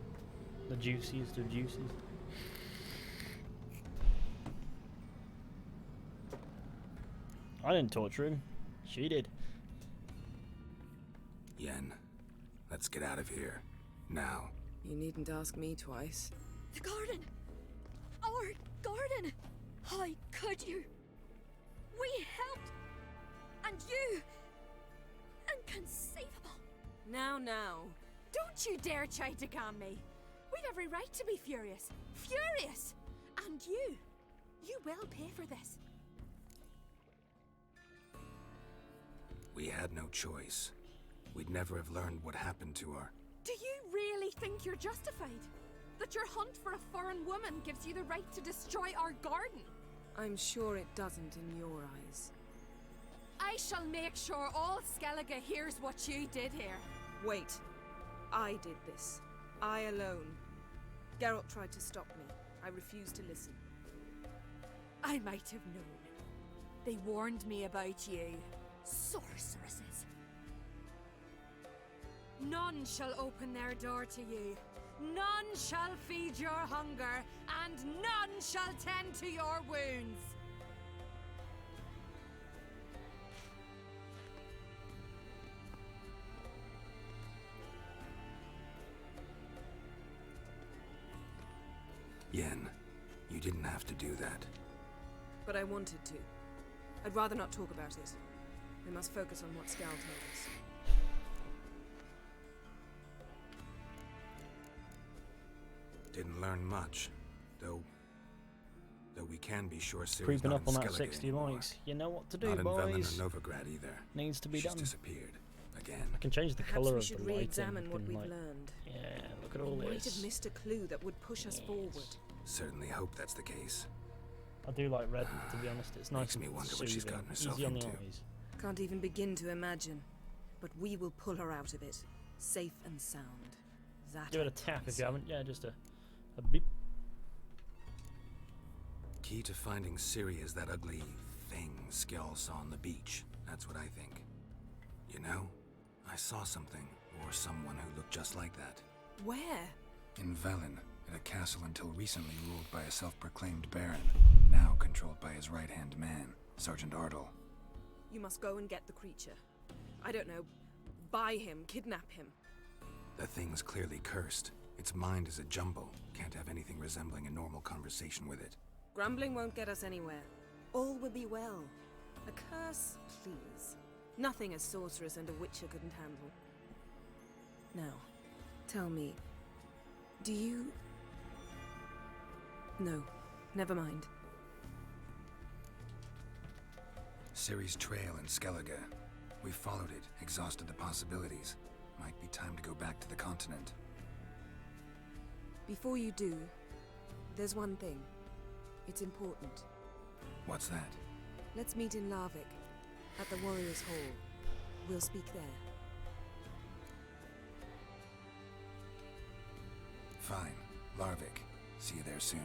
The juiciest of juices. I didn't torture him. She did. Yen, let's get out of here. Now. You needn't ask me twice. The garden! Our garden! How could you? We helped! And you! Inconceivable! Now. Don't you dare try to calm me. We've every right to be furious. Furious! And you will pay for this. We had no choice. We'd never have learned what happened to her. Do you really think you're justified? That your hunt for a foreign woman gives you the right to destroy our garden? I'm sure it doesn't in your eyes. I shall make sure all Skellige hears what you did here. Wait. I did this. I alone. Geralt tried to stop me. I refused to listen. I might have known. They warned me about you. Sorceresses. None shall open their door to you. None shall feed your hunger, and none shall tend to your wounds. You didn't have to do that. But I wanted to. I'd rather not talk about it. We must focus on what Skal told us. Didn't learn much, though we can be sure Ciri's Creeping not up on in that Skellige 60 anymore. likes. You know what to do, Not in Velen boys. or Novigrad either. Needs to be She's done. disappeared again. I can change the Perhaps colour we of should the lighting. re-examine what Looking we've like, learned. yeah, look at all We might this. have missed a clue that would push us forward. Certainly hope that's the case. I do like red, to be honest. It's nice. Makes me and wonder what she's soothing. gotten herself Easy on the into. eyes. Can't even begin to imagine. But we will pull her out of it, safe and sound. That Give it I a tap promise if you you. haven't. Yeah, just a beep. Key to finding Ciri is that ugly thing Skell saw on the beach. That's what I think. You know, I saw something, or someone who looked just like that. Where? In Velen, in a castle until recently ruled by a self-proclaimed baron, now controlled by his right-hand man, Sergeant Ardle. You must go and get the creature. I don't know. Buy him, kidnap him. The thing's clearly cursed. Its mind is a jumble. Can't have anything resembling a normal conversation with it. Grumbling won't get us anywhere. All will be well. A curse, please. Nothing a sorceress and a witcher couldn't handle. Now, tell me, do you... No, never mind. Ciri's trail in Skellige. We followed it, exhausted the possibilities. Might be time to go back to the continent. Before you do, there's one thing. It's important. What's that? Let's meet in Larvik, at the Warriors' Hall. We'll speak there. Fine. Larvik. See you there soon.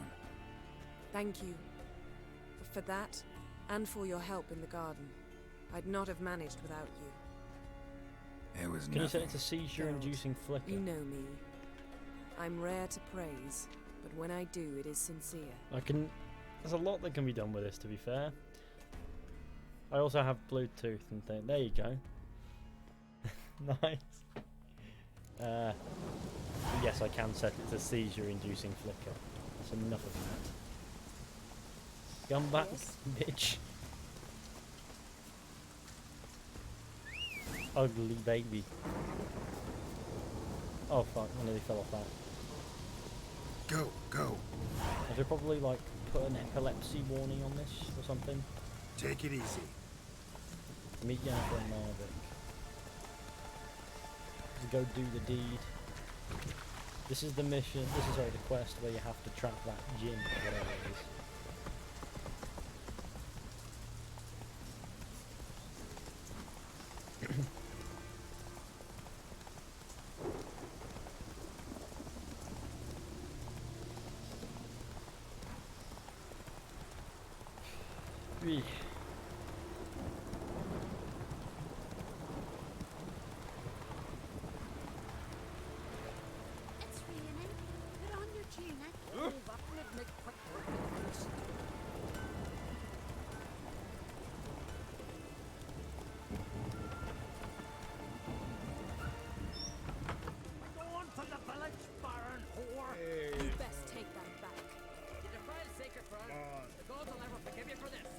Thank you. For that, and for your help in the garden. I'd not have managed without you. It was Can you set nothing. it to seizure-inducing flicker? You know me. I'm rare to praise, but when I do, it is sincere. There's a lot that can be done with this, to be fair. I also have Bluetooth and thing. There you go. Nice. Yes, I can set it to seizure-inducing flicker. That's enough of that. Scumbag, Yes? bitch. Ugly baby. Oh fuck! I nearly fell off that. Go, go. I should probably like put an epilepsy warning on this or something. Take it easy. Meet Yennefer and Narvik. Go do the deed. This is the mission. This is the quest where you have to trap that djinn or whatever it is. Oui. It's raining. Put on your tunic. Oh, that would make quick work of this. Go on for the village, Baron whore. You best take that back. You defile sacred ground. The gods will never forgive you for this.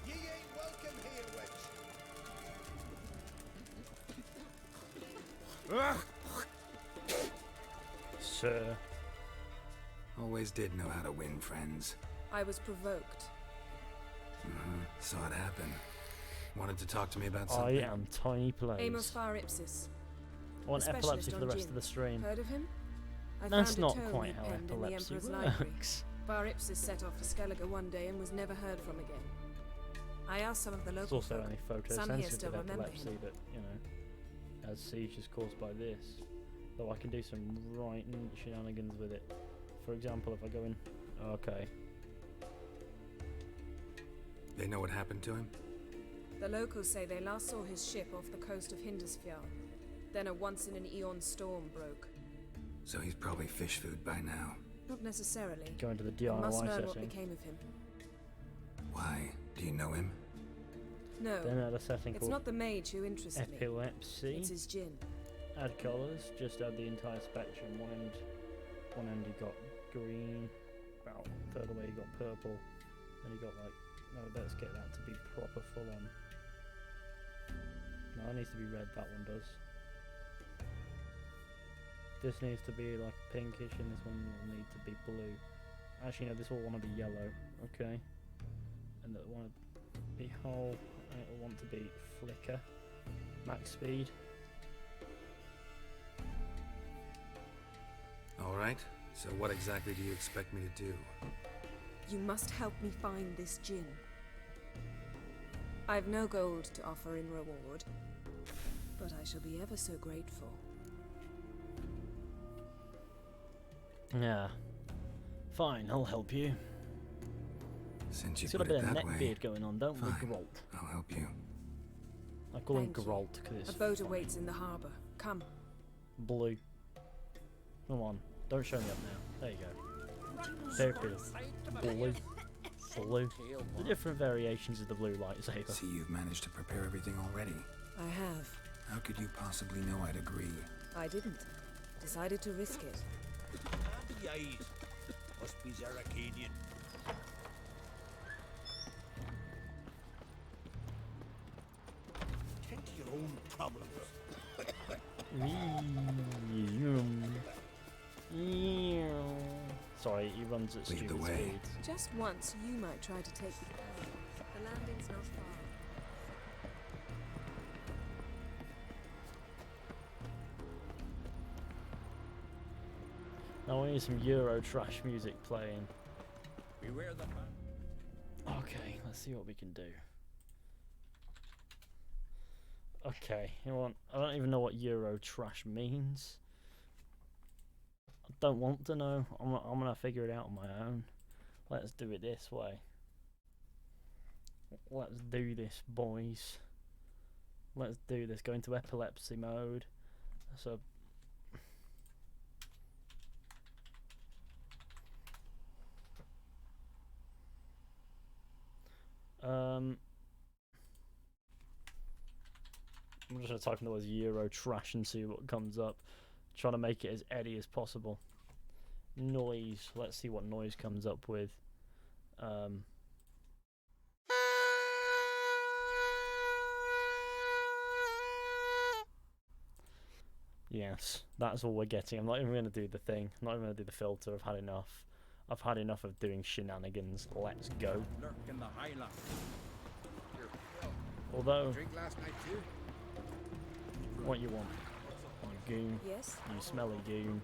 Ye ain't welcome here, witch. Sir. Always did know how to win friends. I was provoked. Saw it happen. Wanted to talk to me about I something. am Tiny Plays. Amos Far Ipsis. I want a epilepsy specialist for the on rest djinn. of the stream. Heard of him? I That's found a not tome quite he how penned in the epilepsy Emperor's library. works. Bar Ipsis set off for Skellige one day and was never heard from again. I asked some of the It's local also folk. only Some here still photosensitive remember epilepsy him. that, you know, has seizures caused by this. Though I can do some right shenanigans with it. For example, if I go in... Okay. They know what happened to him? The locals say they last saw his ship off the coast of Hindisfjall. Then a once-in-an-eon storm broke. So he's probably fish food by now. Not necessarily. Go into the I must DIY learn what setting. became of him. Why? Do you know him? No, Then at a setting it's called not the mage who interests me. epilepsy. It's his djinn. Add colours, just add the entire spectrum. One end you got green, Wow, third away you got purple. Then you got like, no, let's get that to be proper full on. No, it needs to be red, that one does. This needs to be like pinkish and this one will need to be blue. Actually no, this will want to be yellow, okay. And that want to be whole, and it will want to be flicker. Max speed. Alright, so what exactly do you expect me to do? You must help me find this djinn. I've no gold to offer in reward, but I shall be ever so grateful. Yeah. Fine, I'll help you. Since you He's got a put bit it of that way, neckbeard going on, don't we, fine. Grolt? I'll help you. I call him Thank you. Grolt because it's A boat funny. awaits in the harbour. Come. Blue. Come on, don't show me up now. There you go. Very pretty. Blue. Blue. The different variations of the blue lightsaber. See, you've managed to prepare everything already. I have. How could you possibly know I'd agree? I didn't. Decided to risk it. The eyes must be Zaracadian. Tend to your own problems. Sorry, he runs at Lead the stupid way. speeds. Just once, you might try to take the Kaer. The landing's not far. Now we need some Euro trash music playing. Beware the man. Okay, let's see what we can do. Okay, you know what? I don't even know what Euro trash means. I don't want to know. I'm gonna figure it out on my own. Let's do it this way. Let's do this, boys. Let's do this. Go into epilepsy mode. So. I'm just gonna type in the words Euro trash and see what comes up. Trying to make it as Eddie as possible. Noise. Let's see what noise comes up with. Yes, that's all we're getting. I'm not even gonna do the thing. I'm not even gonna do the filter. I've had enough. I've had enough of doing shenanigans. Let's go. Lurk in the highland. Although, Drink last night too. what you want? You goon. Yes? You smelly goon.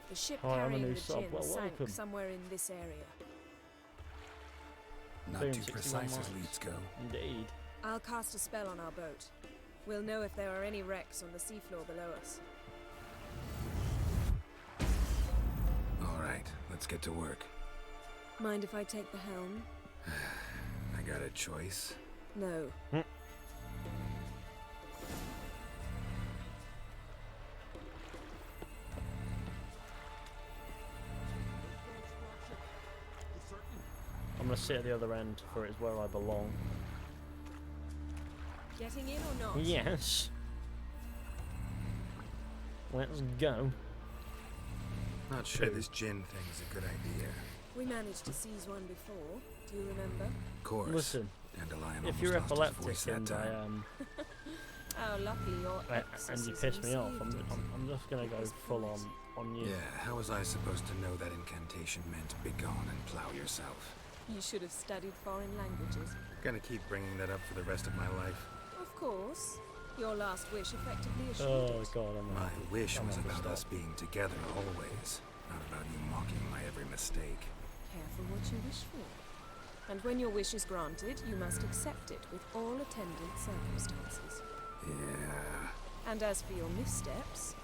The ship Hi, I'm a carrying new the sub. djinn Well, sank welcome. somewhere in this area. Not Boom, too 61 precise as miles. leads go. Indeed. I'll cast a spell on our boat. We'll know if there are any wrecks on the seafloor below us. Alright, let's get to work. Mind if I take the helm? I got a choice. No. I'm gonna sit at the other end, for it's where I belong. Getting in or not? Yes. Let's go. Not sure this djinn thing's a good idea. We managed to seize one before. Do you remember? Of course. Listen, Dandelion if almost you're lost his epileptic voice that and time. How lucky your and you piss me off, I'm just gonna go full on you. Yeah, how was I supposed to know that incantation meant begone and plow yourself? You should have studied foreign languages. Gonna keep bringing that up for the rest of my life. Of course. Your last wish effectively assured Oh it. god, I'm My wish I'm was gonna about stop. us being together always, not about you mocking my every mistake. Careful what you wish for. And when your wish is granted, you must accept it with all attendant circumstances. Yeah. And as for your missteps,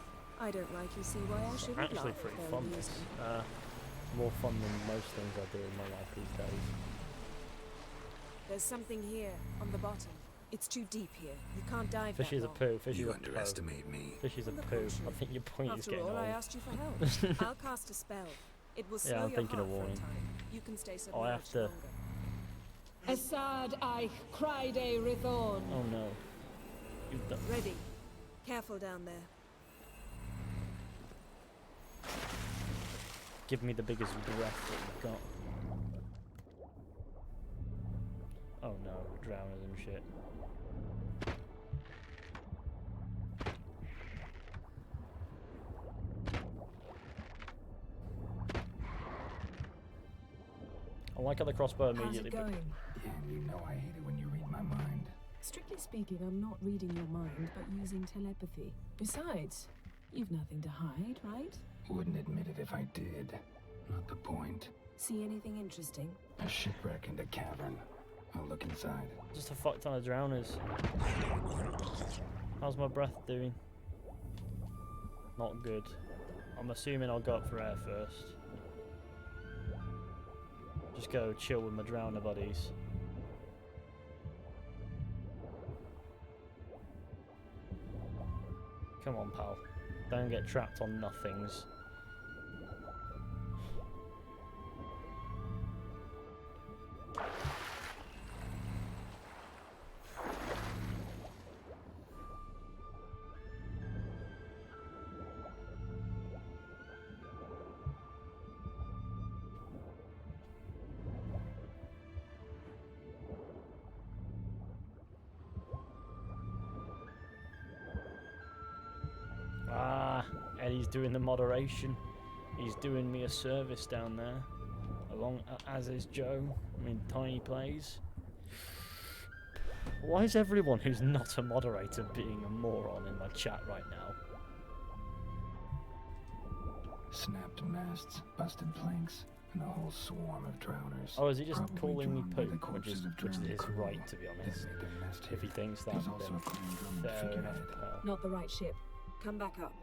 I don't rightly see why I shouldn't Actually laugh pretty at fun them this. using. More fun than most things I do in my life these days. There's something here, on the bottom. It's too deep here. You can't dive Fishy's a that long. poo, Fishy's You a poo. underestimate me. Fishy's a On the poo. I contrary. think your point is After getting all, old. I asked you for help. I'll cast a spell. It will slow I'm your thinking of heart for a warning. time. You can stay Oh, I have submerged to- longer. Asad I cried a rithon. Oh no. Ready. Careful down there. Give me the biggest breath that you've got. Oh no, drowners and shit. I like how the crossbow immediately. Yeah, you know I hate it when you read my mind. Strictly speaking, I'm not reading your mind, but using telepathy. Besides, you've nothing to hide, right? Wouldn't admit it if I did. Not the point. See anything interesting? A shipwreck and a cavern. I'll look inside. Just a fuck ton of drowners. How's my breath doing? Not good. I'm assuming I'll go up for air first. Just go chill with my drowner buddies. Come on, pal. Don't get trapped on nothings. Eddie's doing the moderation. He's doing me a service down there, as is Joe. I mean, Tiny plays. Why is everyone who's not a moderator being a moron in my chat right now? Snapped masts, busted planks, and a whole swarm of drowners. Oh, is he just Probably calling me drawn by the poop, which corpses is of drowned crew. right, to be honest. They made their nest If he here. thinks that, There's also then a conundrum fair enough, figurehead. pal. Not the right ship. Come back up.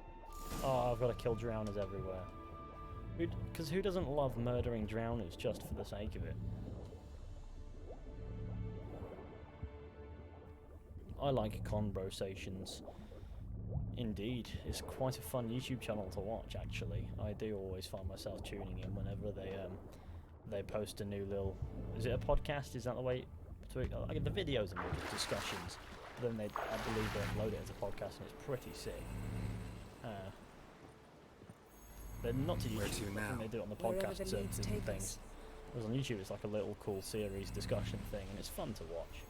Oh, I've got to kill drowners everywhere. Because who doesn't love murdering drowners just for the sake of it? I like conversations. Indeed, it's quite a fun YouTube channel to watch. Actually, I do always find myself tuning in whenever they post a new little. Is it a podcast? Is that the way? Like the videos and just discussions. But then I believe they upload it as a podcast, and it's pretty sick. They're not to Where YouTube. to I now? think they do it on the Wherever podcast the services leads and take things. us. Whereas on YouTube, it's like a little cool series discussion thing, and it's fun to watch.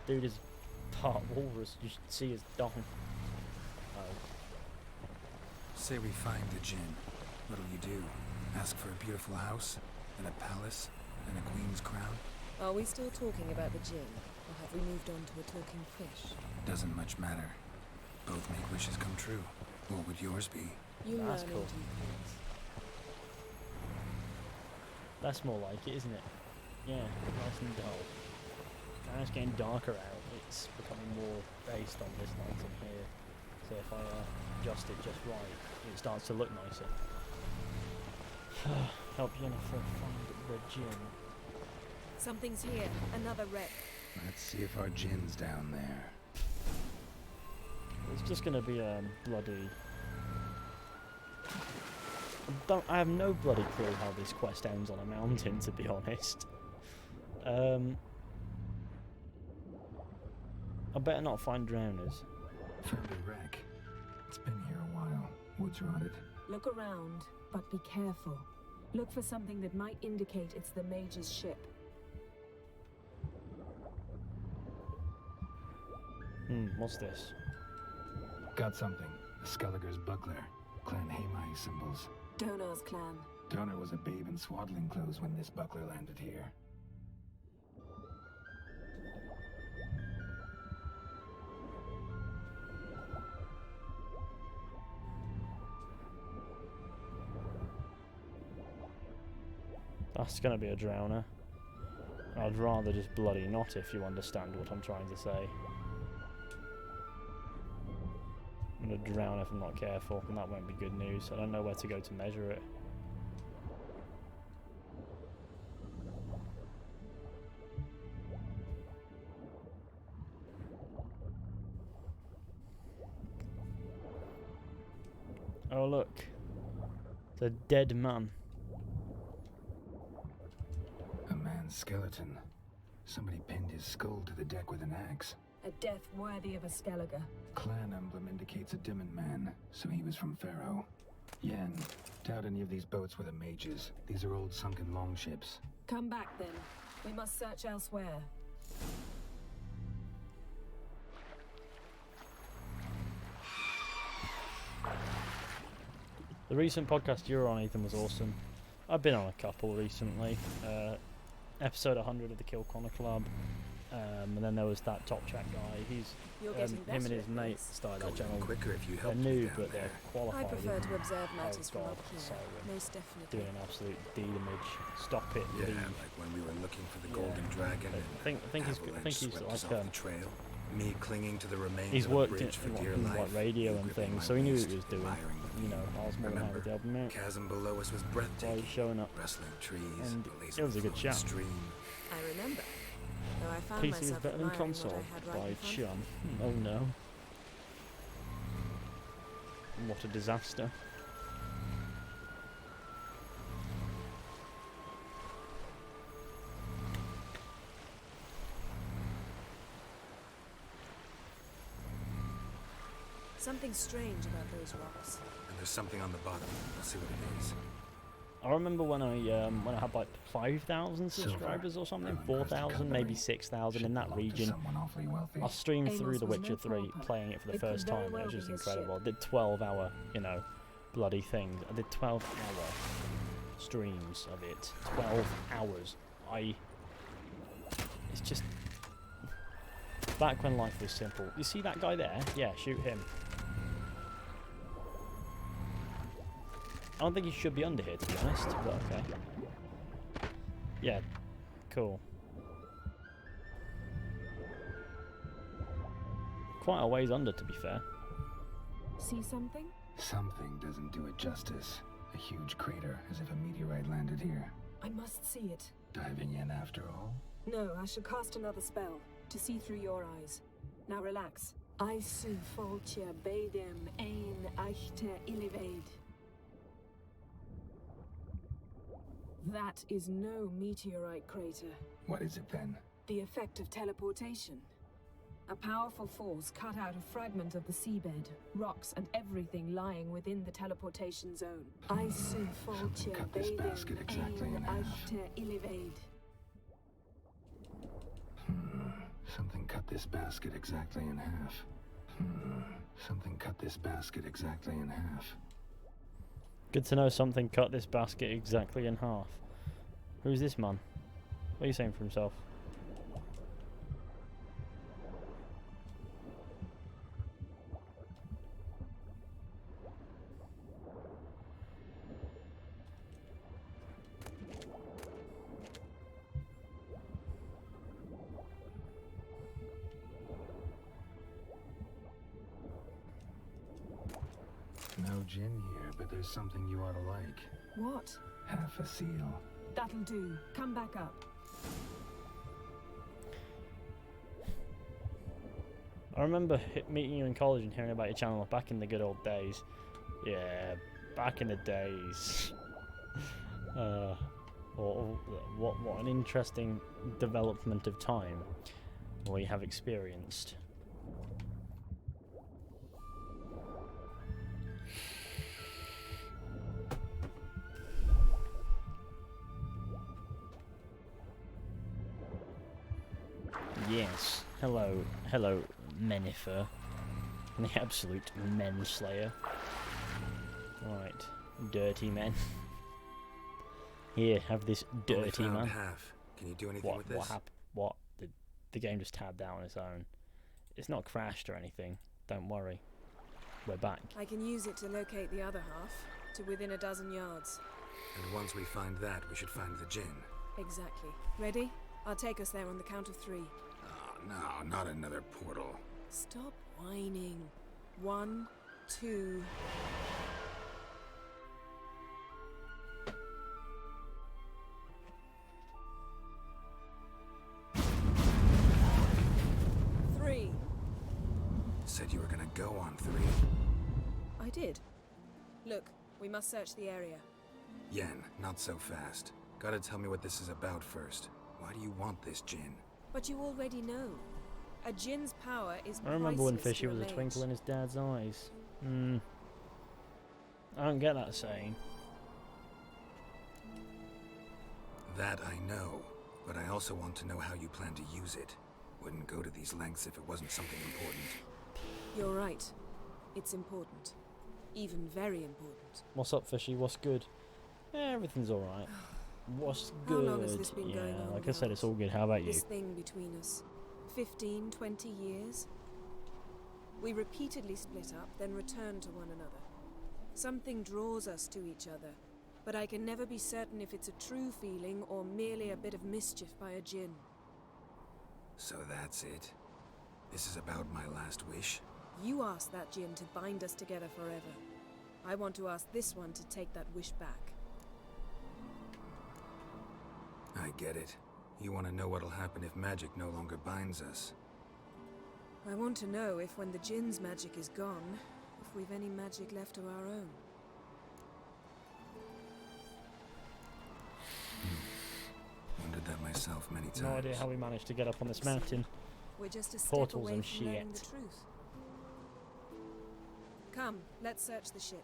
Dude is part walrus. You should see his dong. Oh. Say we find the Djinn. What'll you do? Ask for a beautiful house? And a palace? And a queen's crown? Are we still talking about the Djinn, or have we moved on to a talking fish? Doesn't much matter. Both make wishes come true. What would yours be? You That's learn cool. in due course. That's more like it, isn't it? Yeah, nice and dull. Now it's getting darker out. It's becoming more based on this lighting here. So if I adjust it just right, it starts to look nicer. Help Yennefer find the Djinn. Something's here. Another wreck. Let's see if our Djinn's down there. It's just gonna be a bloody. I have no bloody clue how this quest ends on a mountain, to be honest. I better not find drowners. Found a wreck. It's been here a while. Wood's rotted. Look around, but be careful. Look for something that might indicate it's the Mage's ship. What's this? Got something. A Skelliger's buckler. Clan Hamai symbols. Donar's clan. Donar was a babe in swaddling clothes when this buckler landed here. That's gonna be a drowner. I'd rather just bloody not, if you understand what I'm trying to say. I'm gonna drown if I'm not careful, and that won't be good news. I don't know where to go to measure it. Oh look, it's a dead man. A man's skeleton. Somebody pinned his skull to the deck with an axe. A death worthy of a Skellige. Clan emblem indicates a Dimon man, so he was from Pharaoh. Yen, doubt any of these boats were the mages. These are old sunken longships. Come back then. We must search elsewhere. The recent podcast you were on, Ethan, was awesome. I've been on a couple recently. Episode 100 of the Kill Connor Club. And then there was that top chat guy. He's him and his mate started that channel. Quicker if you They're help new, me down but they're there. qualified. I prefer to observe matters from God, up here. Siren. Most definitely. Doing an absolute D-damage. Stop it, Yeah, leave. like when we were looking for the Yeah. Golden Dragon. I think he's swept us like off the trail. Me clinging to the remains he's of a worked in, bridge for dear in life. like radio and gripping things, my so he knew what waist, he was doing. admiring the You know, view. I was more than happy to help him out. Chasm below us was So breathtaking. he's showing up. Rustling trees, And the it lazily was a good flowing chat. stream. I remember. Though I found PC is myself better than admiring console what I had right by in front. Chum. Oh no. What a disaster. Something strange about those rocks. And there's something on the bottom. Let's see what it is. I remember when I had like 5,000 subscribers or something, 4,000, maybe 6,000 in that region. Someone awfully wealthy. I streamed through Amos The was Witcher no 3, pauper. playing it for the It could first very time. well It was be just his incredible. ship. I did 12-hour, bloody things. I did 12-hour streams of it. 12 hours. It's just back when life was simple. You see that guy there? Yeah, shoot him. I don't think he should be under here, to be honest, but okay. Yeah, cool. Quite a ways under, to be fair. See something? Something doesn't do it justice. A huge crater, as if a meteorite landed here. I must see it. Diving in after all? No, I shall cast another spell to see through your eyes. Now relax. I su foltje bedem ein echte illivaid. That is no meteorite crater. What is it then? The effect of teleportation. A powerful force cut out a fragment of the seabed, rocks and everything lying within the teleportation zone. I su foltje cut this basket bedem exactly in ein half. echte illivaid. Something cut this basket exactly in half. Something cut this basket exactly in half. Good to know something cut this basket exactly in half. Who's this man? What are you saying for himself? No gin here, but there's something you ought to like. What? Half a seal. That'll do. Come back up. I remember meeting you in college and hearing about your channel back in the good old days. Yeah, back in the days. What an interesting development of time we have experienced. Yes. Hello, Yennefer. The absolute men slayer. Right, dirty men. Here, have this Only dirty found man. half. Can you do anything with this? What happened? What? The game just tabbed out on its own. It's not crashed or anything. Don't worry. We're back. I can use it to locate the other half, to within a dozen yards. And once we find that, we should find the gin. Exactly. Ready? I'll take us there on the count of 3. Oh, no, not another portal. Stop whining. 1, 2... Said you were gonna go on 3. I did. Look, we must search the area. Yen, not so fast. Gotta tell me what this is about first. Why do you want this gin? But you already know. A Djinn's power is I remember when priceless Fishy to was a mage. twinkle in his dad's eyes. I don't get that saying. That I know, but I also want to know how you plan to use it. Wouldn't go to these lengths if it wasn't something important. You're right. It's important. Even very important. What's up, Fishy? What's good? Yeah, everything's alright. What's How good? long has this been yeah, going on, like I said, it's Geralt? all good. How about you? This thing between us. 15, 20 years? We repeatedly split up, then returned to one another. Something draws us to each other, but I can never be certain if it's a true feeling or merely a bit of mischief by a Djinn. So that's it? This is about my last wish? You asked that Djinn to bind us together forever. I want to ask this one to take that wish back. I get it. You want to know what'll happen if magic no longer binds us. I want to know if when the Djinn's magic is gone, if we've any magic left of our own. Wondered that myself many times. No idea how we managed to get up on this mountain. We're just a step Portals away and from learning the shit. truth. Come, let's search the ship.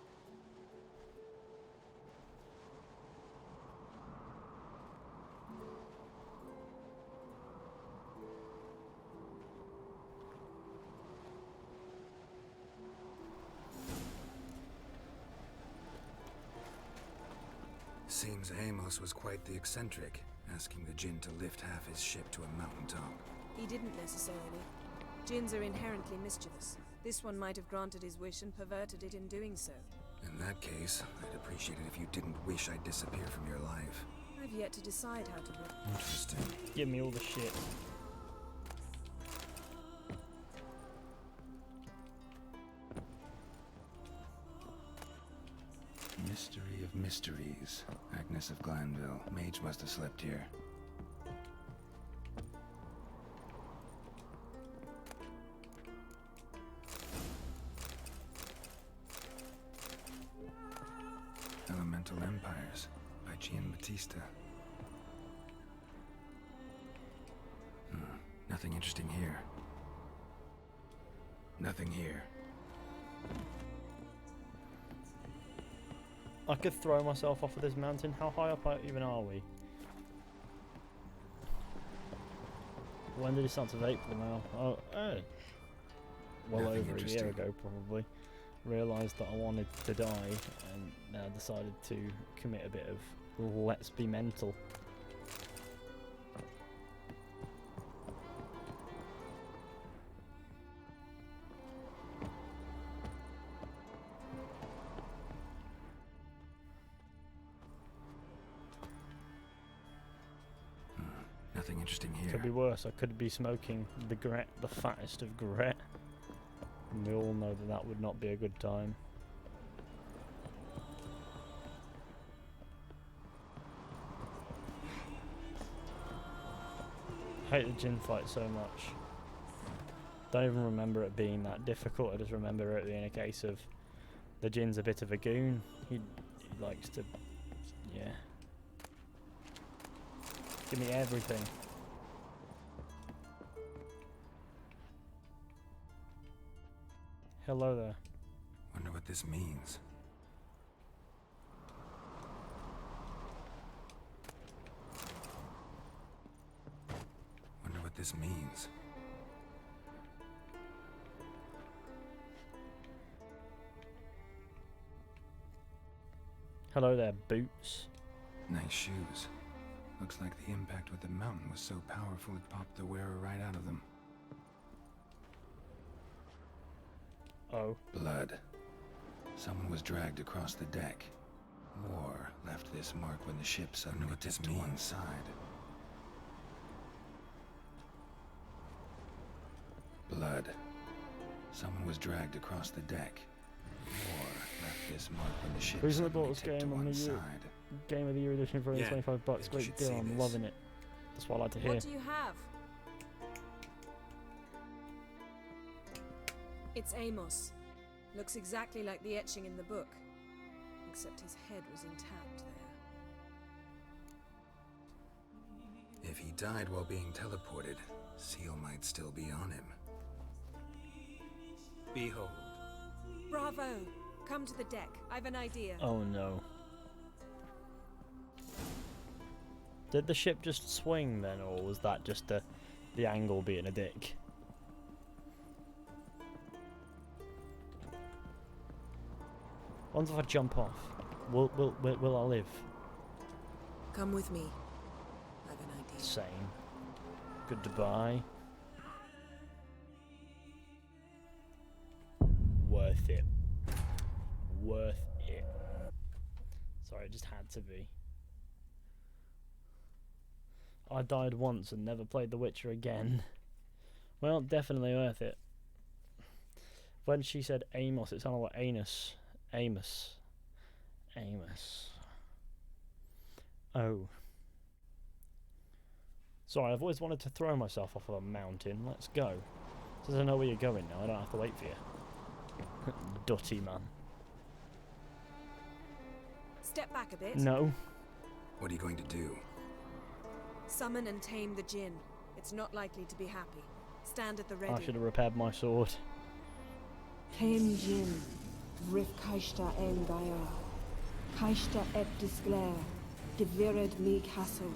Seems Amos was quite the eccentric, asking the Djinn to lift half his ship to a mountaintop. He didn't necessarily. Djinns are inherently mischievous. This one might have granted his wish and perverted it in doing so. In that case, I'd appreciate it if you didn't wish I'd disappear from your life. I've yet to decide how to work. Interesting. Give me all the shit. Mystery of mysteries. Agnes of Glanville. Mage must have slept here. Elemental Empires by Giambattista. Nothing interesting here. Nothing here. I could throw myself off of this mountain. How high up even are we? When did it start to vape for now? Oh. Well, Nothing over a year interesting. ago, probably. Realised that I wanted to die and now decided to commit a bit of let's be mental. Nothing interesting here. Could be worse. I could be smoking the Gret, the fattest of Gret. And we all know that that would not be a good time. I hate the Djinn fight so much. Don't even remember it being that difficult. I just remember it being a case of the Djinn's a bit of a goon. He likes to, yeah. Give me everything. Hello there. Wonder what this means. Wonder what this means. Hello there, boots. Nice shoes. Looks like the impact with the mountain was so powerful it popped the wearer right out of them. Oh. Blood. Someone was dragged across the deck. War left this mark when the ship suddenly tipped to one side. Blood. Someone was dragged across the deck. War left this mark when the ship Recently suddenly bought this tipped to game on one the side. Game of the Year edition for only Yeah, $25. think you Great should deal. see I'm this. loving it. That's what I like to hear. What do you have? It's Amos. Looks exactly like the etching in the book. Except his head was intact there. If he died while being teleported, seal might still be on him. Behold. Bravo! Come to the deck. I've an idea. Oh no. Did the ship just swing then, or was that just the angle being a dick? What if I jump off? Will I live? Come with me. I've an idea. Same. Goodbye. Worth it. Worth it. Sorry, it just had to be. I died once and never played The Witcher again. Well, definitely worth it. When she said Amos, it sounded like anus. Amos. Amos. Oh. Sorry, I've always wanted to throw myself off of a mountain. Let's go. Does I know where you're going now? I don't have to wait for you. Dutty man. Step back a bit. No. What are you going to do? Summon and tame the Djinn. It's not likely to be happy. Stand at the ready. I should have repaired my sword. Came Djinn, Rif Kaishta en Gaia, Kaishta et Disglair, Devired me castle.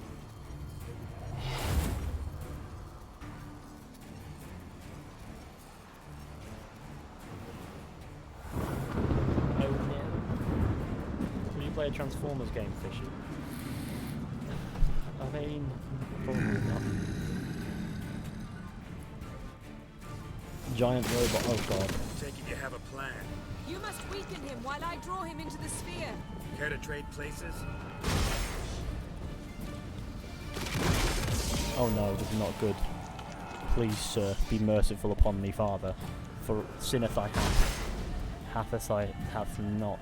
Oh no. Will you play a Transformers game, Fishy? I mean, probably not. Giant robot, oh god. Take it you have a plan. You must weaken him while I draw him into the sphere. Care to trade places? Oh no, this is not good. Please, sir, be merciful upon me, Father. For sinneth I have. Hatheth I have not.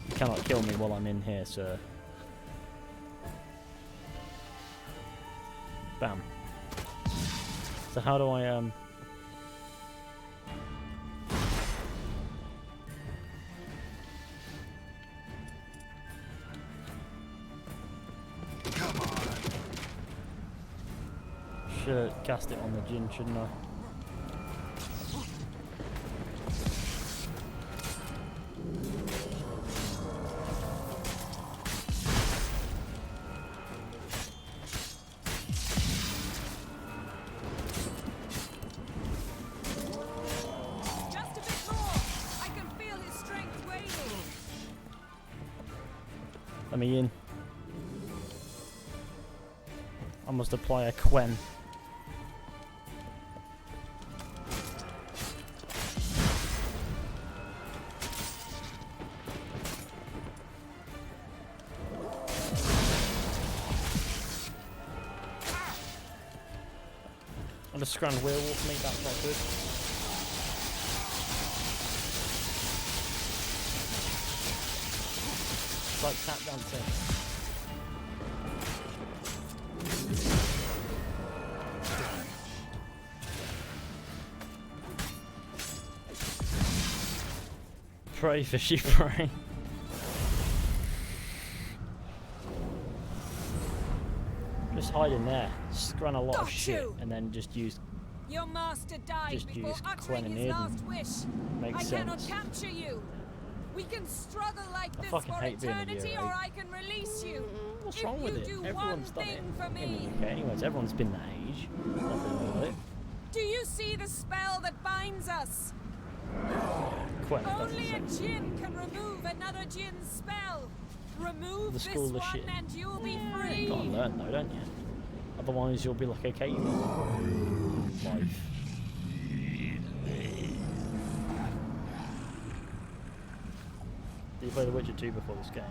You cannot kill me while I'm in here, sir. Bam. So how do I, should have cast it on the Djinn, shouldn't I? Just a bit more. I can feel his strength waning. Let me in. I must apply a Quen. And a scround werewolf meat, that's not good. It's like tap dancing. Pray, fishy, pray. Just hide in there, scrun a lot of shit, and then just use. Your master died Just before use uttering Quen his in. last wish. Makes I cannot sense. capture you. We can struggle like I this fucking for hate being in eternity, Europe. or I can release you. What's If wrong with you it? do Everyone's one done it thing for in me. the UK. Anyways, everyone's been that age. Nothing wrong with it. Do you see the spell that binds us? Quen doesn't Only a sense. Djinn can remove another Djinn's spell. Remove The this school of one shit. and you'll be free. You gotta learn though, don't you? Otherwise you'll be like a caveman. Life. Did you play The Witcher 2 before this game?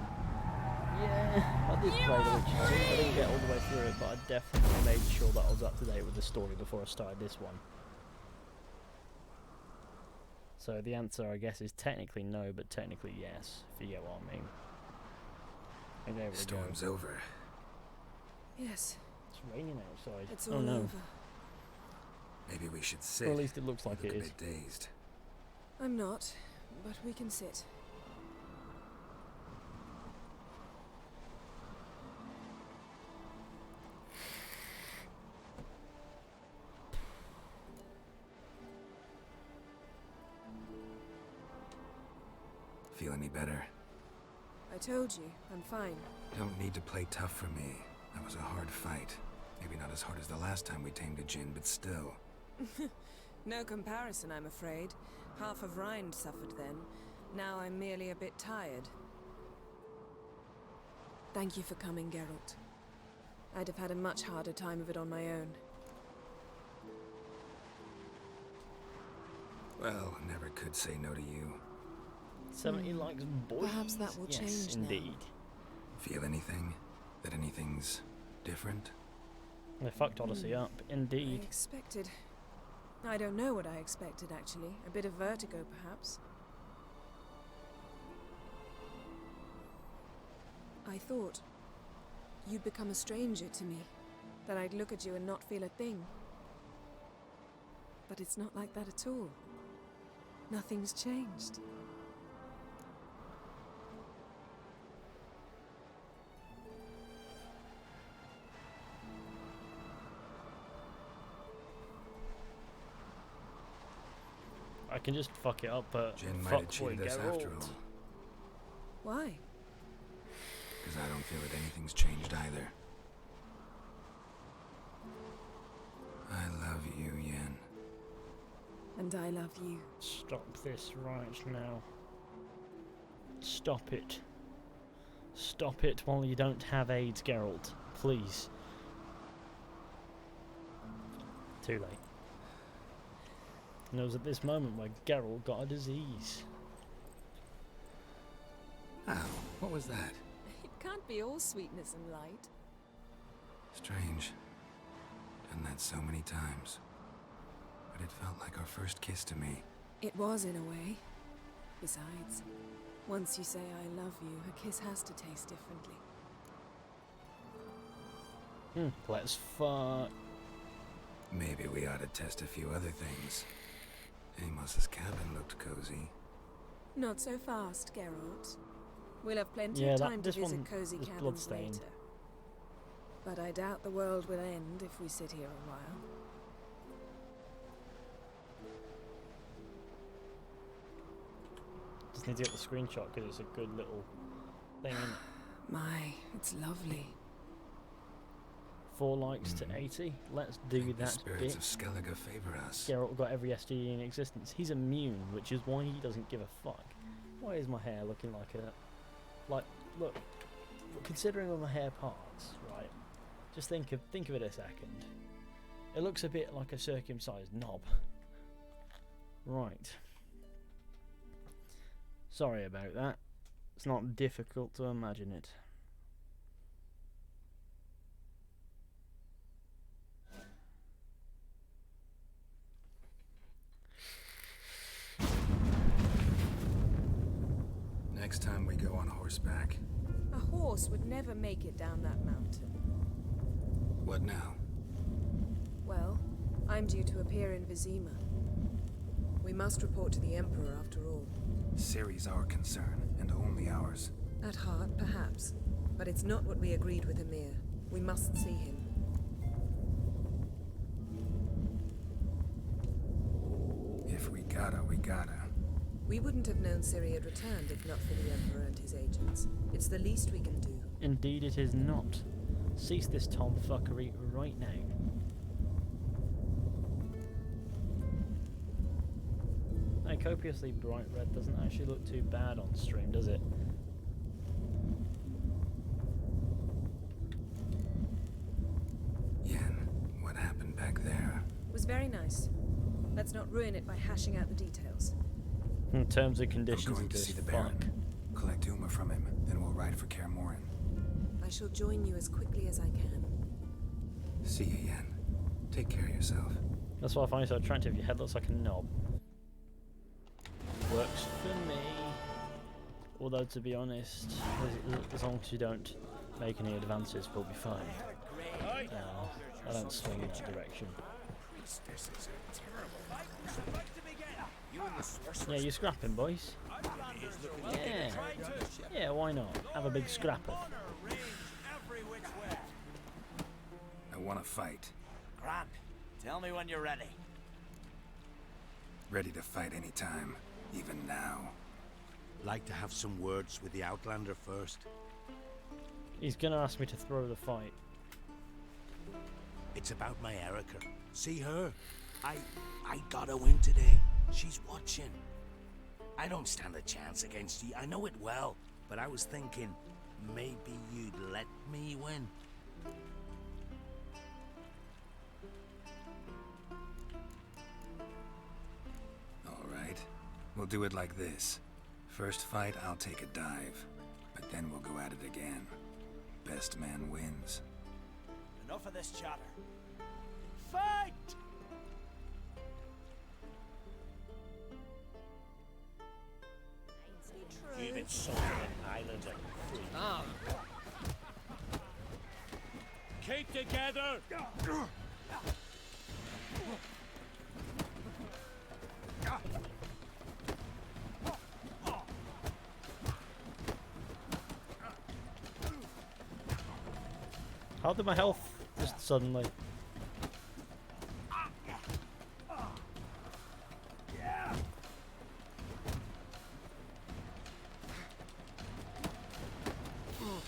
Yeah, I did play The Witcher 2. I didn't get all the way through it, but I definitely made sure that I was up to date with the story before I started this one. So the answer, I guess, is technically no, but technically yes, if you get what I mean. And there we go. Storm's over. Yes, It's raining outside. it's Oh all no. over. Maybe we should sit. Or at least it looks like You it look is. a bit dazed. I'm not, but we can sit. feel any better? I told you, I'm fine. Don't need to play tough for me. That was a hard fight. Maybe not as hard as the last time we tamed a djinn, but still. No comparison, I'm afraid. Half of Rind suffered then. Now I'm merely a bit tired. Thank you for coming, Geralt. I'd have had a much harder time of it on my own. Well, never could say no to you. 70 likes boys. Perhaps that will change now. Indeed. Feel anything? That anything's different? They fucked Odyssey up, indeed. I expected... I don't know what I expected, actually. A bit of vertigo, perhaps. I thought you'd become a stranger to me. That I'd look at you and not feel a thing. But it's not like that at all. Nothing's changed. I can just fuck it up, but Djinn might fuck have boy cheated us Geralt. after all. Why? Because I don't feel that anything's changed either. I love you, Yen. And I love you. Stop this right now. Stop it. Stop it while you don't have AIDS, Geralt. Please. Too late. And it was at this moment where Geralt got a disease. Ow, what was that? It can't be all sweetness and light. Strange. Done that so many times. But it felt like our first kiss to me. It was, in a way. Besides, once you say I love you, a kiss has to taste differently. Let's fuck. Maybe we ought to test a few other things. Amos's cabin looked cozy. Not so fast, Geralt. We'll have plenty Yeah, of that- time to this visit one cozy is cabins bloodstained. later. But I doubt the world will end if we sit here a while. Just need to get the screenshot because it's a good little thing, isn't it? My, it's lovely. 4 likes to 80. Let's do The that spirits bit. of Skellige favor us. Geralt got every STD in existence. He's immune, which is why he doesn't give a fuck. Why is my hair looking like a... Like, look, considering all my hair parts, right? Just think of it a second. It looks a bit like a circumcised knob. Right. Sorry about that. It's not difficult to imagine it. Next time we go on horseback. A horse would never make it down that mountain. What now? Well, I'm due to appear in Vizima. We must report to the Emperor after all. Ciri's our concern, and only ours. At heart, perhaps. But it's not what we agreed with Emir. We must see him. If we gotta, we gotta. We wouldn't have known Ciri had returned if not for the Emperor and his agents. It's the least we can do. Indeed it is not. Cease this tomfuckery right now. A copiously bright red doesn't actually look too bad on stream, does it? Yen, what happened back there? It was very nice. Let's not ruin it by hashing out the details. In terms of I'm conditions going of to this see the fuck. Baron. Collect Uma from him, then we'll ride for Kaer Morhen. I shall join you as quickly as I can. See you, Yen. Take care of yourself. That's why I find it so attractive. Your head looks like a knob. Works for me. Although, to be honest, as long as you don't make any advances, we'll be fine. I don't swing in that direction. Yeah, you scrapping, boys? Yeah. Yeah, why not? Have a big scrapper. I want to fight. Grant, tell me when you're ready. Ready to fight anytime, even now. Like to have some words with the Outlander first? He's gonna ask me to throw the fight. It's about my Erica. See her? I gotta win today. She's watching. I don't stand a chance against you. I know it well. But I was thinking, maybe you'd let me win. All right. We'll do it like this. First fight, I'll take a dive. But then we'll go at it again. Best man wins. Enough of this chatter. Fight! You've insulted an islander. Ah. Keep together! How did my health just suddenly?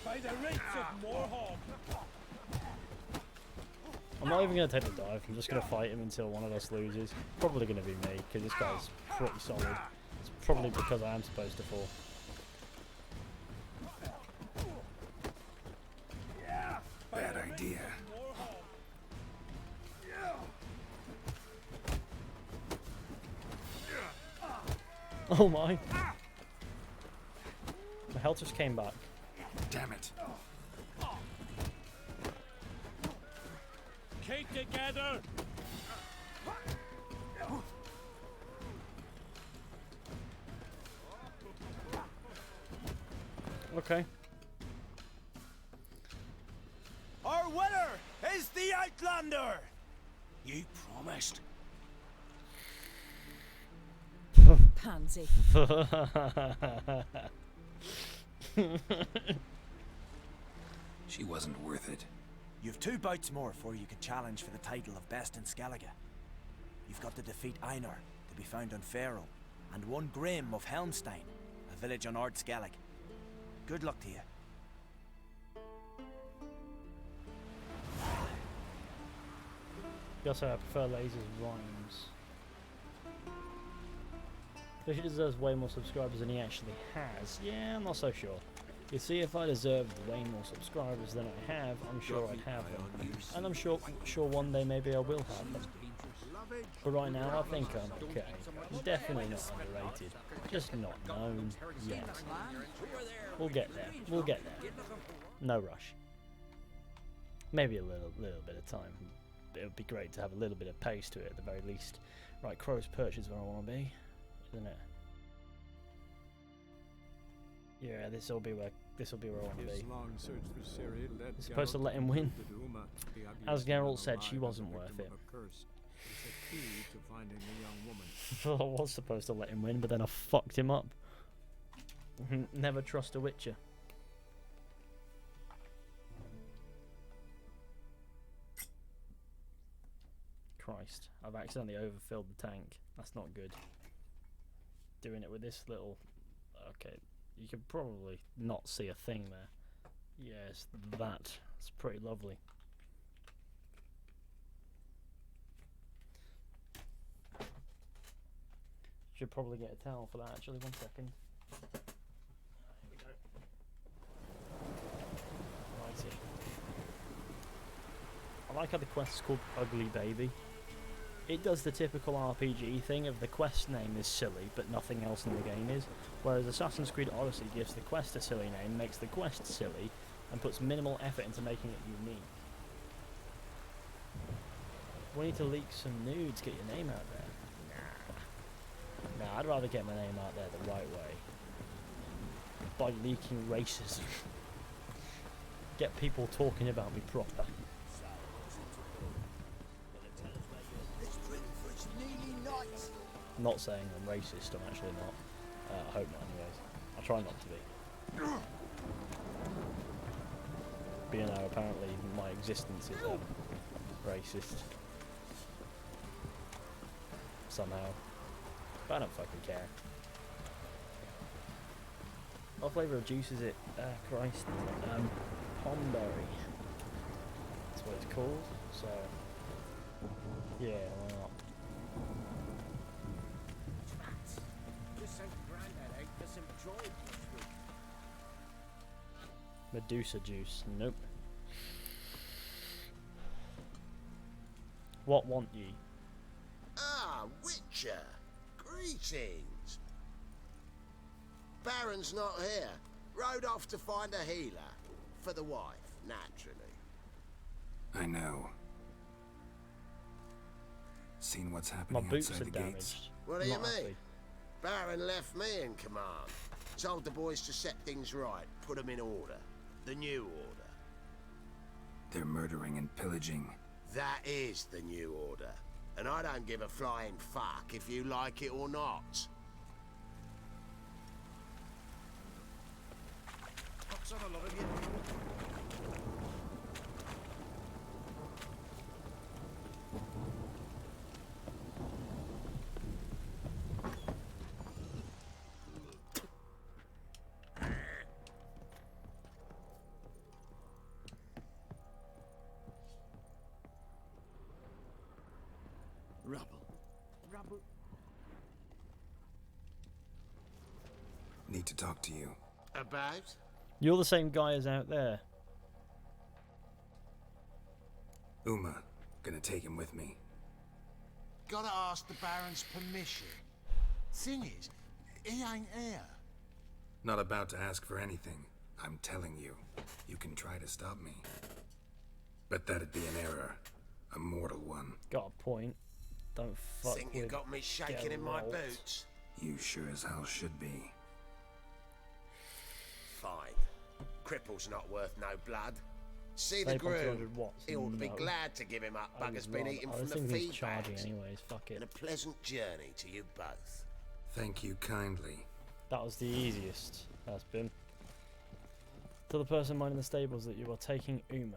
By the rates of Morhen! I'm not even going to take the dive, I'm just going to fight him until one of us loses. Probably going to be me, because this guy's pretty solid. It's probably because I am supposed to fall. Bad idea. Oh my! My health just came back. Damn it. Keep together! Okay. Our winner is the Outlander! You promised. Pansy. She wasn't worth it. You've 2 bouts more before you can challenge for the title of Best in Skellige. You've got to defeat Einar, to be found on Faroe, and 1 Grim of Helmstein, a village on Ard Skellig. Good luck to you. Guess I prefer Laser's rhymes. But he deserves way more subscribers than he actually has. Yeah, I'm not so sure. You see, if I deserved way more subscribers than I have, I'm sure I'd have them. And I'm sure one day maybe I will have them. But right now, I think I'm okay. I'm definitely not underrated. Just not known yet. We'll get there. We'll get there. No rush. Maybe a little bit of time. It would be great to have a little bit of pace to it at the very least. Right, Crow's Perch is where I want to be, isn't it? Yeah, this will be where I want to be. It's supposed to let him win. As Geralt said, she wasn't worth it. I was supposed to let him win, but then I fucked him up. Never trust a Witcher. Christ, I've accidentally overfilled the tank. That's not good. Doing it with this little... Okay, you can probably not see a thing there. Yes, that. It's pretty lovely. Should probably get a towel for that actually, 1 second. Here we go. Righty. I like how the quest is called Ugly Baby. It does the typical RPG thing of the quest name is silly, but nothing else in the game is, whereas Assassin's Creed Odyssey gives the quest a silly name, makes the quest silly, and puts minimal effort into making it unique. We need to leak some nudes, get your name out there. Nah, I'd rather get my name out there the right way. By leaking racism. Get people talking about me proper. I'm not saying I'm racist, I'm actually not. I hope not anyways. I try not to be. But you know, apparently my existence is racist. Somehow. But I don't fucking care. What flavour of juice is it? Christ. Pomberry. That's what it's called. So, yeah, why not? Just sent Grandad out for some dried mushroom. Medusa juice. Nope. What want ye? Ah, Witcher! Greetings! Baron's not here. Rode off to find a healer. For the wife, naturally. I know. Seen what's My happening boots outside are the damaged. gates? What do you Not mean? happy. Baron left me in command. Told the boys to set things right, put them in order. The new order. They're murdering and pillaging. That is the new order. And I don't give a flying fuck if you like it or not. What's on a lot of you? Rubble. Need to talk to you. About? You're the same guy as out there. Uma, gonna take him with me. Gotta ask the Baron's permission. Thing is, he ain't here. Not about to ask for anything. I'm telling you. You can try to stop me. But that'd be an error. A mortal one. Got a point. Don't fuck Think you with got me shaking in my Geralt. boots? You sure as hell should be. Fine. Cripple's not worth no blood. See the Save on 200 groom. watts. He ought to be No. glad to give him up. I Bugger's would been rather- eating I from the think he's feed charging bags. anyways. Fuck And it. a pleasant journey to you both. Thank you kindly. That was the easiest. That's been. To the person minding the stables that you are taking Uma.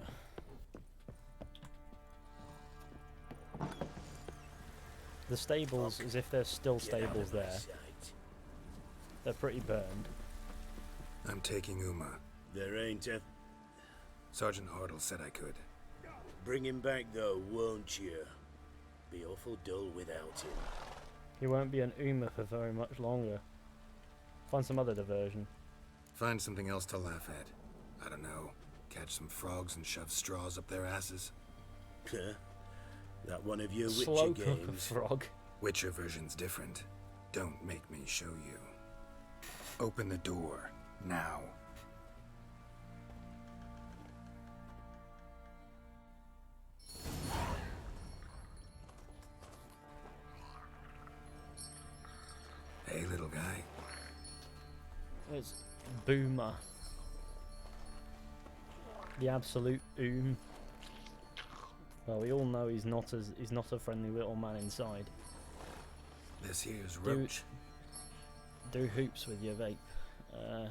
The stables, as if there's still stables there. They're pretty burned. I'm taking Uma. There ain't a... Sergeant Hartle said I could. Bring him back though, won't you? Be awful dull without him. He won't be an Uma for very much longer. Find some other diversion. Find something else to laugh at. I don't know. Catch some frogs and shove straws up their asses. Huh? That one of your Slow Witcher cook a games. frog. Witcher version's different. Don't make me show you. Open the door. Now. Hey, little guy. It's Boomer. The absolute Well, we all know he's not a friendly little man inside. This here's Roach. Do hoops with your vape. Nah.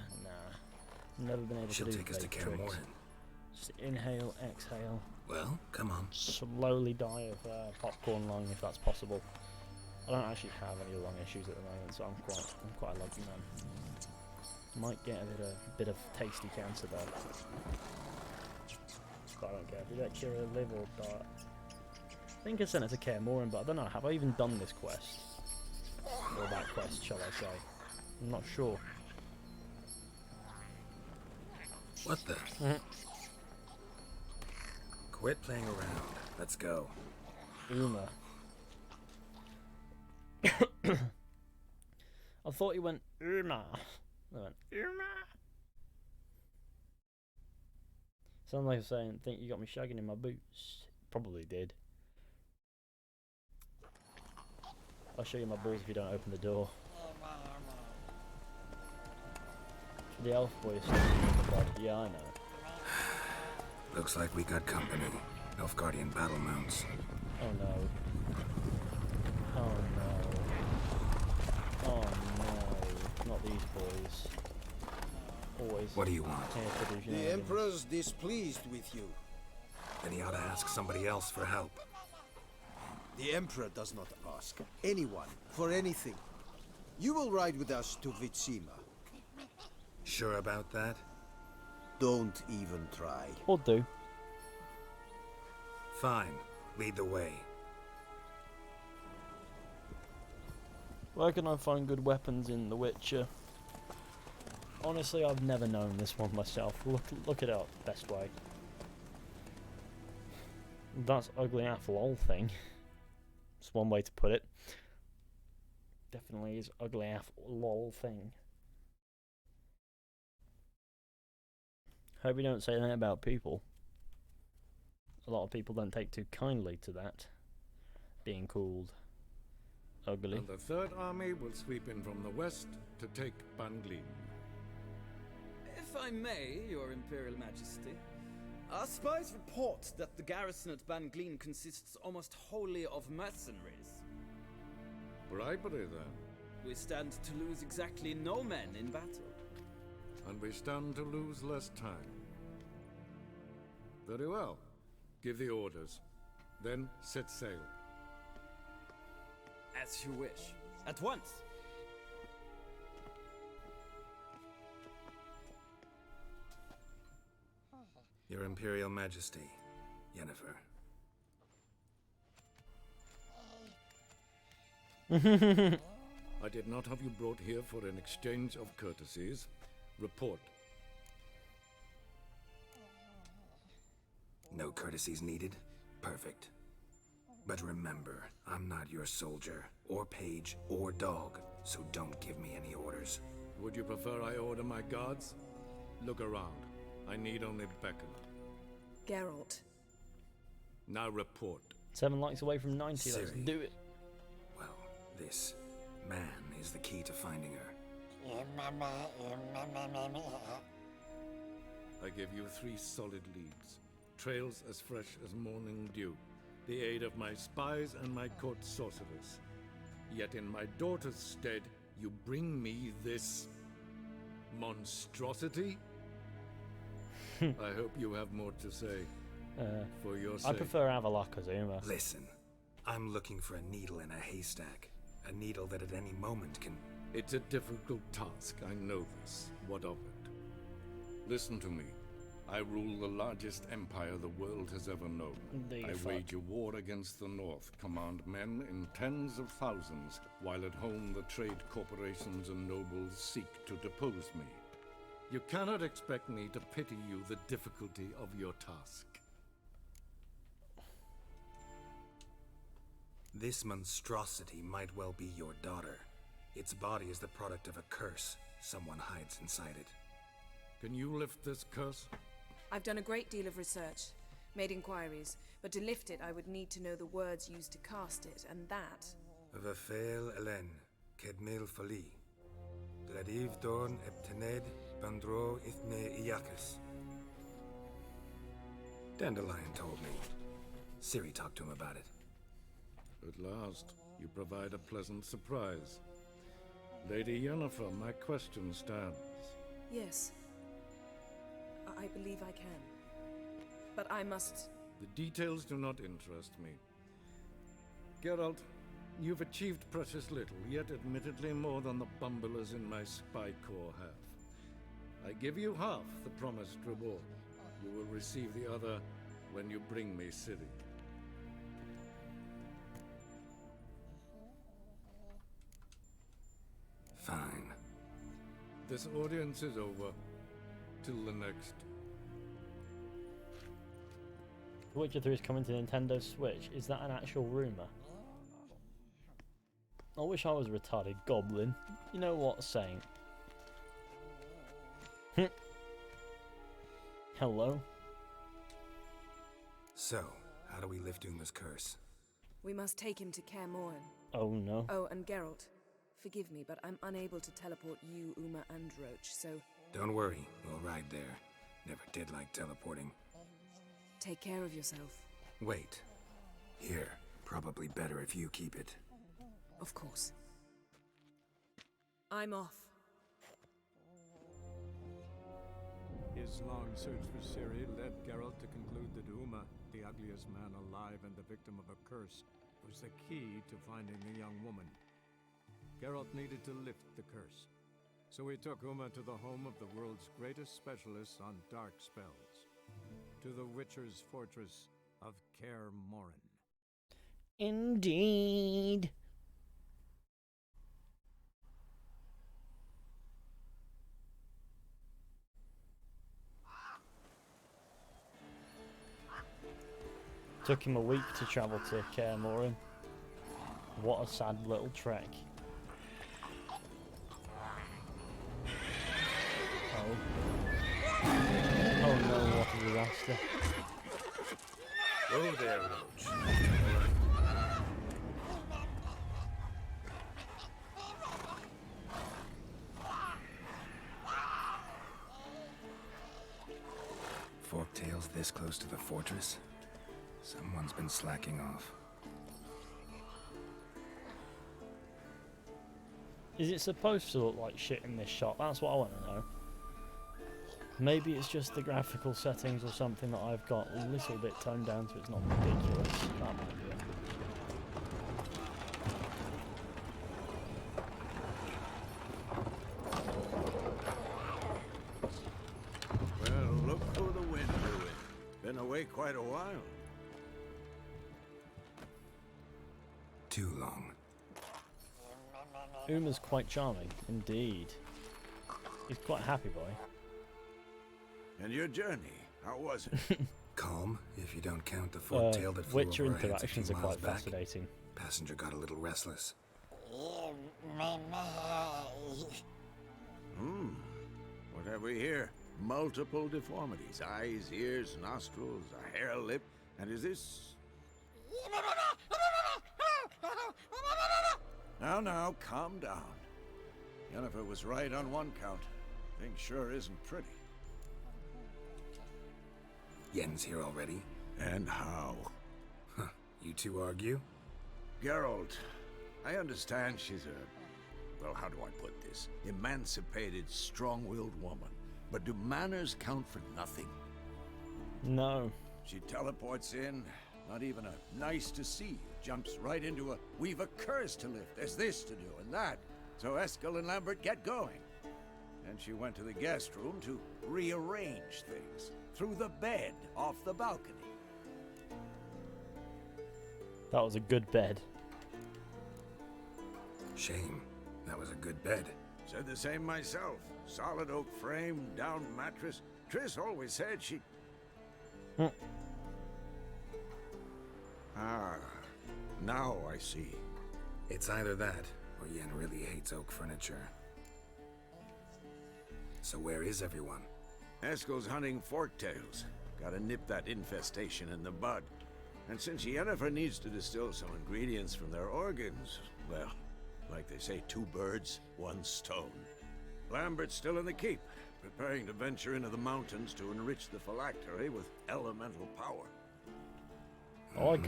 Never been able She'll to do take us to vape Kaer tricks. Morhen. Just inhale, exhale. Well, come on. Slowly die of popcorn lung if that's possible. I don't actually have any lung issues at the moment, so I'm quite a lucky man. Might get a bit of tasty cancer though. But I don't care. Did that cure live or die? I think I sent it to Kaer Morhen, but I don't know. Have I even done this quest? Or that quest, shall I say? I'm not sure. What the? Quit playing around. Let's go. Uma. I thought he went Uma. I went Uma. Sounds like I'm saying, think you got me shagging in my boots. Probably did. I'll show you my balls if you don't open the door. The elf boy is standing in the bed. Yeah, I know. Looks like we got company. Nilfgaardian battle mounts. Oh no. Oh no. Oh no. Not these boys. Always. What do you want? Here to do The shenanigans. Emperor's displeased with you. Then he ought to ask somebody else for help. The Emperor does not ask anyone for anything. You will ride with us to Vitsima. Sure about that? Don't even try. Or do. Fine. Lead the way. Where can I find good weapons in The Witcher? Honestly, I've never known this one myself. Look it up. Best way. That's ugly AF lol thing. It's one way to put it. Definitely is ugly AF lol thing. Hope you don't say that about people. A lot of people don't take too kindly to that. Being called ugly. And the Third Army will sweep in from the west to take Banglin. If I may, Your Imperial Majesty, our spies report that the garrison at Banglin consists almost wholly of mercenaries. Bribery, then. We stand to lose exactly no men in battle. And we stand to lose less time. Very well. Give the orders. Then set sail. As you wish. At once. Your Imperial Majesty, Yennefer. I did not have you brought here for an exchange of courtesies. Report. No courtesies needed? Perfect. But remember, I'm not your soldier, or page, or dog, so don't give me any orders. Would you prefer I order my guards? Look around. I need only beckon. Geralt. Now report. 7 likes away from 90, let's Ciri. do it. Well, this man is the key to finding her. I give you 3 solid leads. Trails as fresh as morning dew. The aid of my spies and my court sorcerers. Yet in my daughter's stead, you bring me this monstrosity? I hope you have more to say. For your sake. I prefer Avalok Azuma. Listen, I'm looking for a needle in a haystack. A needle that at any moment can... It's a difficult task, I know this. What of it? Listen to me. I rule the largest empire the world has ever known. I wage a war against the North, command men in tens of thousands, while at home the trade corporations and nobles seek to depose me. You cannot expect me to pity you the difficulty of your task. This monstrosity might well be your daughter. Its body is the product of a curse. Someone hides inside it. Can you lift this curse? I've done a great deal of research, made inquiries, but to lift it I would need to know the words used to cast it, and that... Vafel Elen, Kedmil Fali. Gladiv Dorn Eptened Bandro Ithne Iacus. Dandelion told me. Ciri talked to him about it. At last, you provide a pleasant surprise. Lady Yennefer, my question stands. Yes. I believe I can. But I must... The details do not interest me. Geralt, you've achieved precious little, yet admittedly more than the bumblers in my spy corps have. I give you half the promised reward. You will receive the other when you bring me Ciri. Fine. This audience is over. Till the next. The Witcher 3 is coming to Nintendo Switch. Is that an actual rumour? I wish I was a retarded goblin. You know what, Saint? Hello? So, how do we lift Uma's curse? We must take him to Kaer Morhen. Oh no. Oh, and Geralt. Forgive me, but I'm unable to teleport you, Uma, and Roach, so... Don't worry, we'll ride there. Never did like teleporting. Take care of yourself. Wait. Here. Probably better if you keep it. Of course. I'm off. His long search for Ciri led Geralt to conclude that Uma, the ugliest man alive and the victim of a curse, was the key to finding the young woman. Geralt needed to lift the curse. So we took Uma to the home of the world's greatest specialists on dark spells. To the Witcher's fortress of Kaer Morhen. Indeed. Took him a week to travel to Kaer Morhen. What a sad little trek. Oh. Oh no, what a disaster. Oh there, Roach. Forktails this close to the fortress? Someone's been slacking off. Is it supposed to look like shit in this shot? That's what I want to know. Maybe it's just the graphical settings or something that I've got a little bit toned down so it's not ridiculous. That might be it. Well, look who the wind blew in. Been away quite a while. Too long. Uma's quite charming, indeed. He's quite a happy boy. And your journey, how was it? Calm, if you don't count the forktail that flew Witcher over our heads a few interactions are miles quite back. fascinating. Passenger got a little restless. What have we here? Multiple deformities. Eyes, ears, nostrils, a hair lip. And is this... Now, calm down. Yennefer was right on one count. Thing sure isn't pretty. Yen's here already? And how? Huh. You two argue? Geralt, I understand she's a... Well, how do I put this? Emancipated, strong-willed woman. But do manners count for nothing? No. She teleports in, not even a nice to see. Jumps right into a, we've a curse to lift, there's this to do and that. So Eskel and Lambert get going. And she went to the guest room to rearrange things. Through the bed, off the balcony. That was a good bed. Shame. That was a good bed. Said the same myself. Solid oak frame, down mattress. Triss always said she... Ah, now I see. It's either that, or Yen really hates oak furniture. So where is everyone? Eskel's hunting forktails. Gotta nip that infestation in the bud. And since Yennefer needs to distill some ingredients from their organs, well, like they say, 2 birds, 1 stone. Lambert's still in the keep, preparing to venture into the mountains to enrich the phylactery with elemental power. I like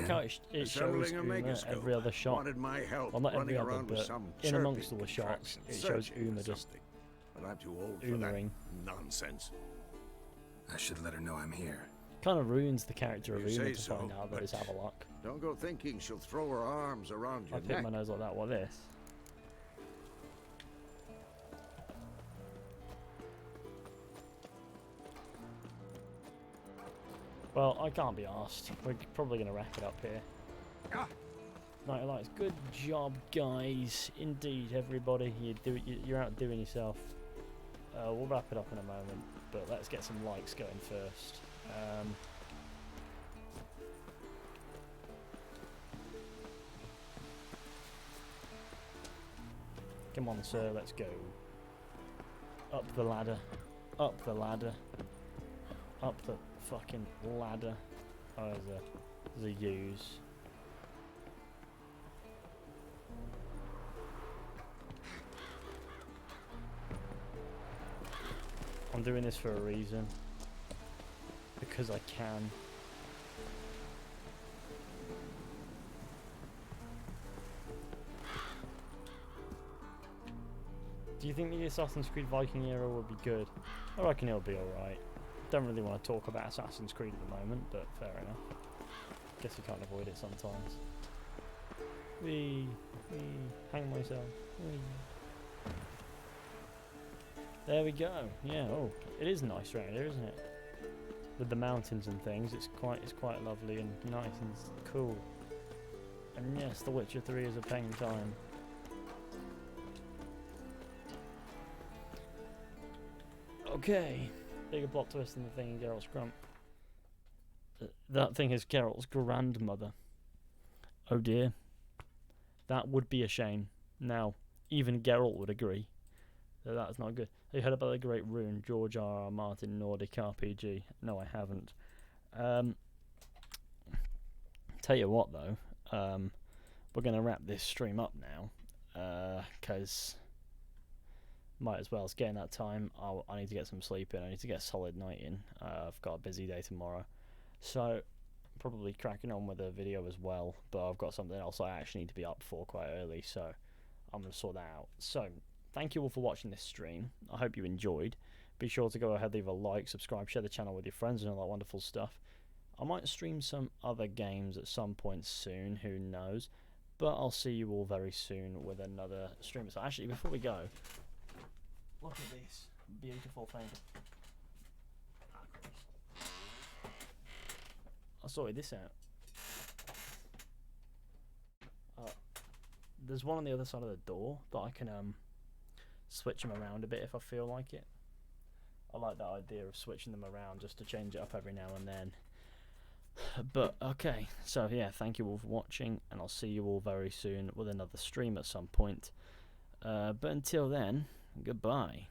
how it shows Assembling a Uma megascope. every other shot. Wanted my help Well, not every running other, around with but some in amongst all chirping the shots, contraption, it shows searching Uma for just something. But I'm too old for that Uma-ing. nonsense. I should let her know I'm here. Kind of ruins the character of You Uma say to so, find out that but it's Avalok. Don't go thinking she'll throw her arms around your I pick neck. my nose like that. What this? Well, I can't be arsed. We're probably going to wrap it up here. Night lights. Good job, guys. Indeed, everybody. You're outdoing yourself. We'll wrap it up in a moment, but let's get some likes going first. Come on, sir. Let's go. Up the ladder. Up the ladder. Up the fucking ladder. Oh, there's a use. I'm doing this for a reason. Because I can. Do you think the Assassin's Creed Viking era would be good? I reckon it'll be alright. Don't really want to talk about Assassin's Creed at the moment, but fair enough. Guess you can't avoid it sometimes. Hang myself. There we go. Yeah. Oh, it is nice around here, isn't it? With the mountains and things, it's quite lovely and nice and cool. And yes, The Witcher 3 is a paying time. Okay. Bigger plot twist than the thing in Geralt's grump. That thing is Geralt's grandmother. Oh dear. That would be a shame. Now, even Geralt would agree that that's not good. Have you heard about the Great Rune, George R.R. Martin Nordic RPG? No, I haven't. Tell you what, though, we're going to wrap this stream up now, because might as well. It's getting that time. I need to get some sleep in. I need to get a solid night in. I've got a busy day tomorrow. So, probably cracking on with the video as well, but I've got something else I actually need to be up for quite early, so I'm going to sort that out. So, thank you all for watching this stream. I hope you enjoyed. Be sure to go ahead, leave a like, subscribe, share the channel with your friends and all that wonderful stuff. I might stream some other games at some point soon, who knows, but I'll see you all very soon with another stream. So actually, before we go, look at this beautiful thing. I sorted this out. There's one on the other side of the door that I can switch them around a bit if I feel like it. I like that idea of switching them around just to change it up every now and then. But okay, so yeah, thank you all for watching, and I'll see you all very soon with another stream at some point. But until then, goodbye.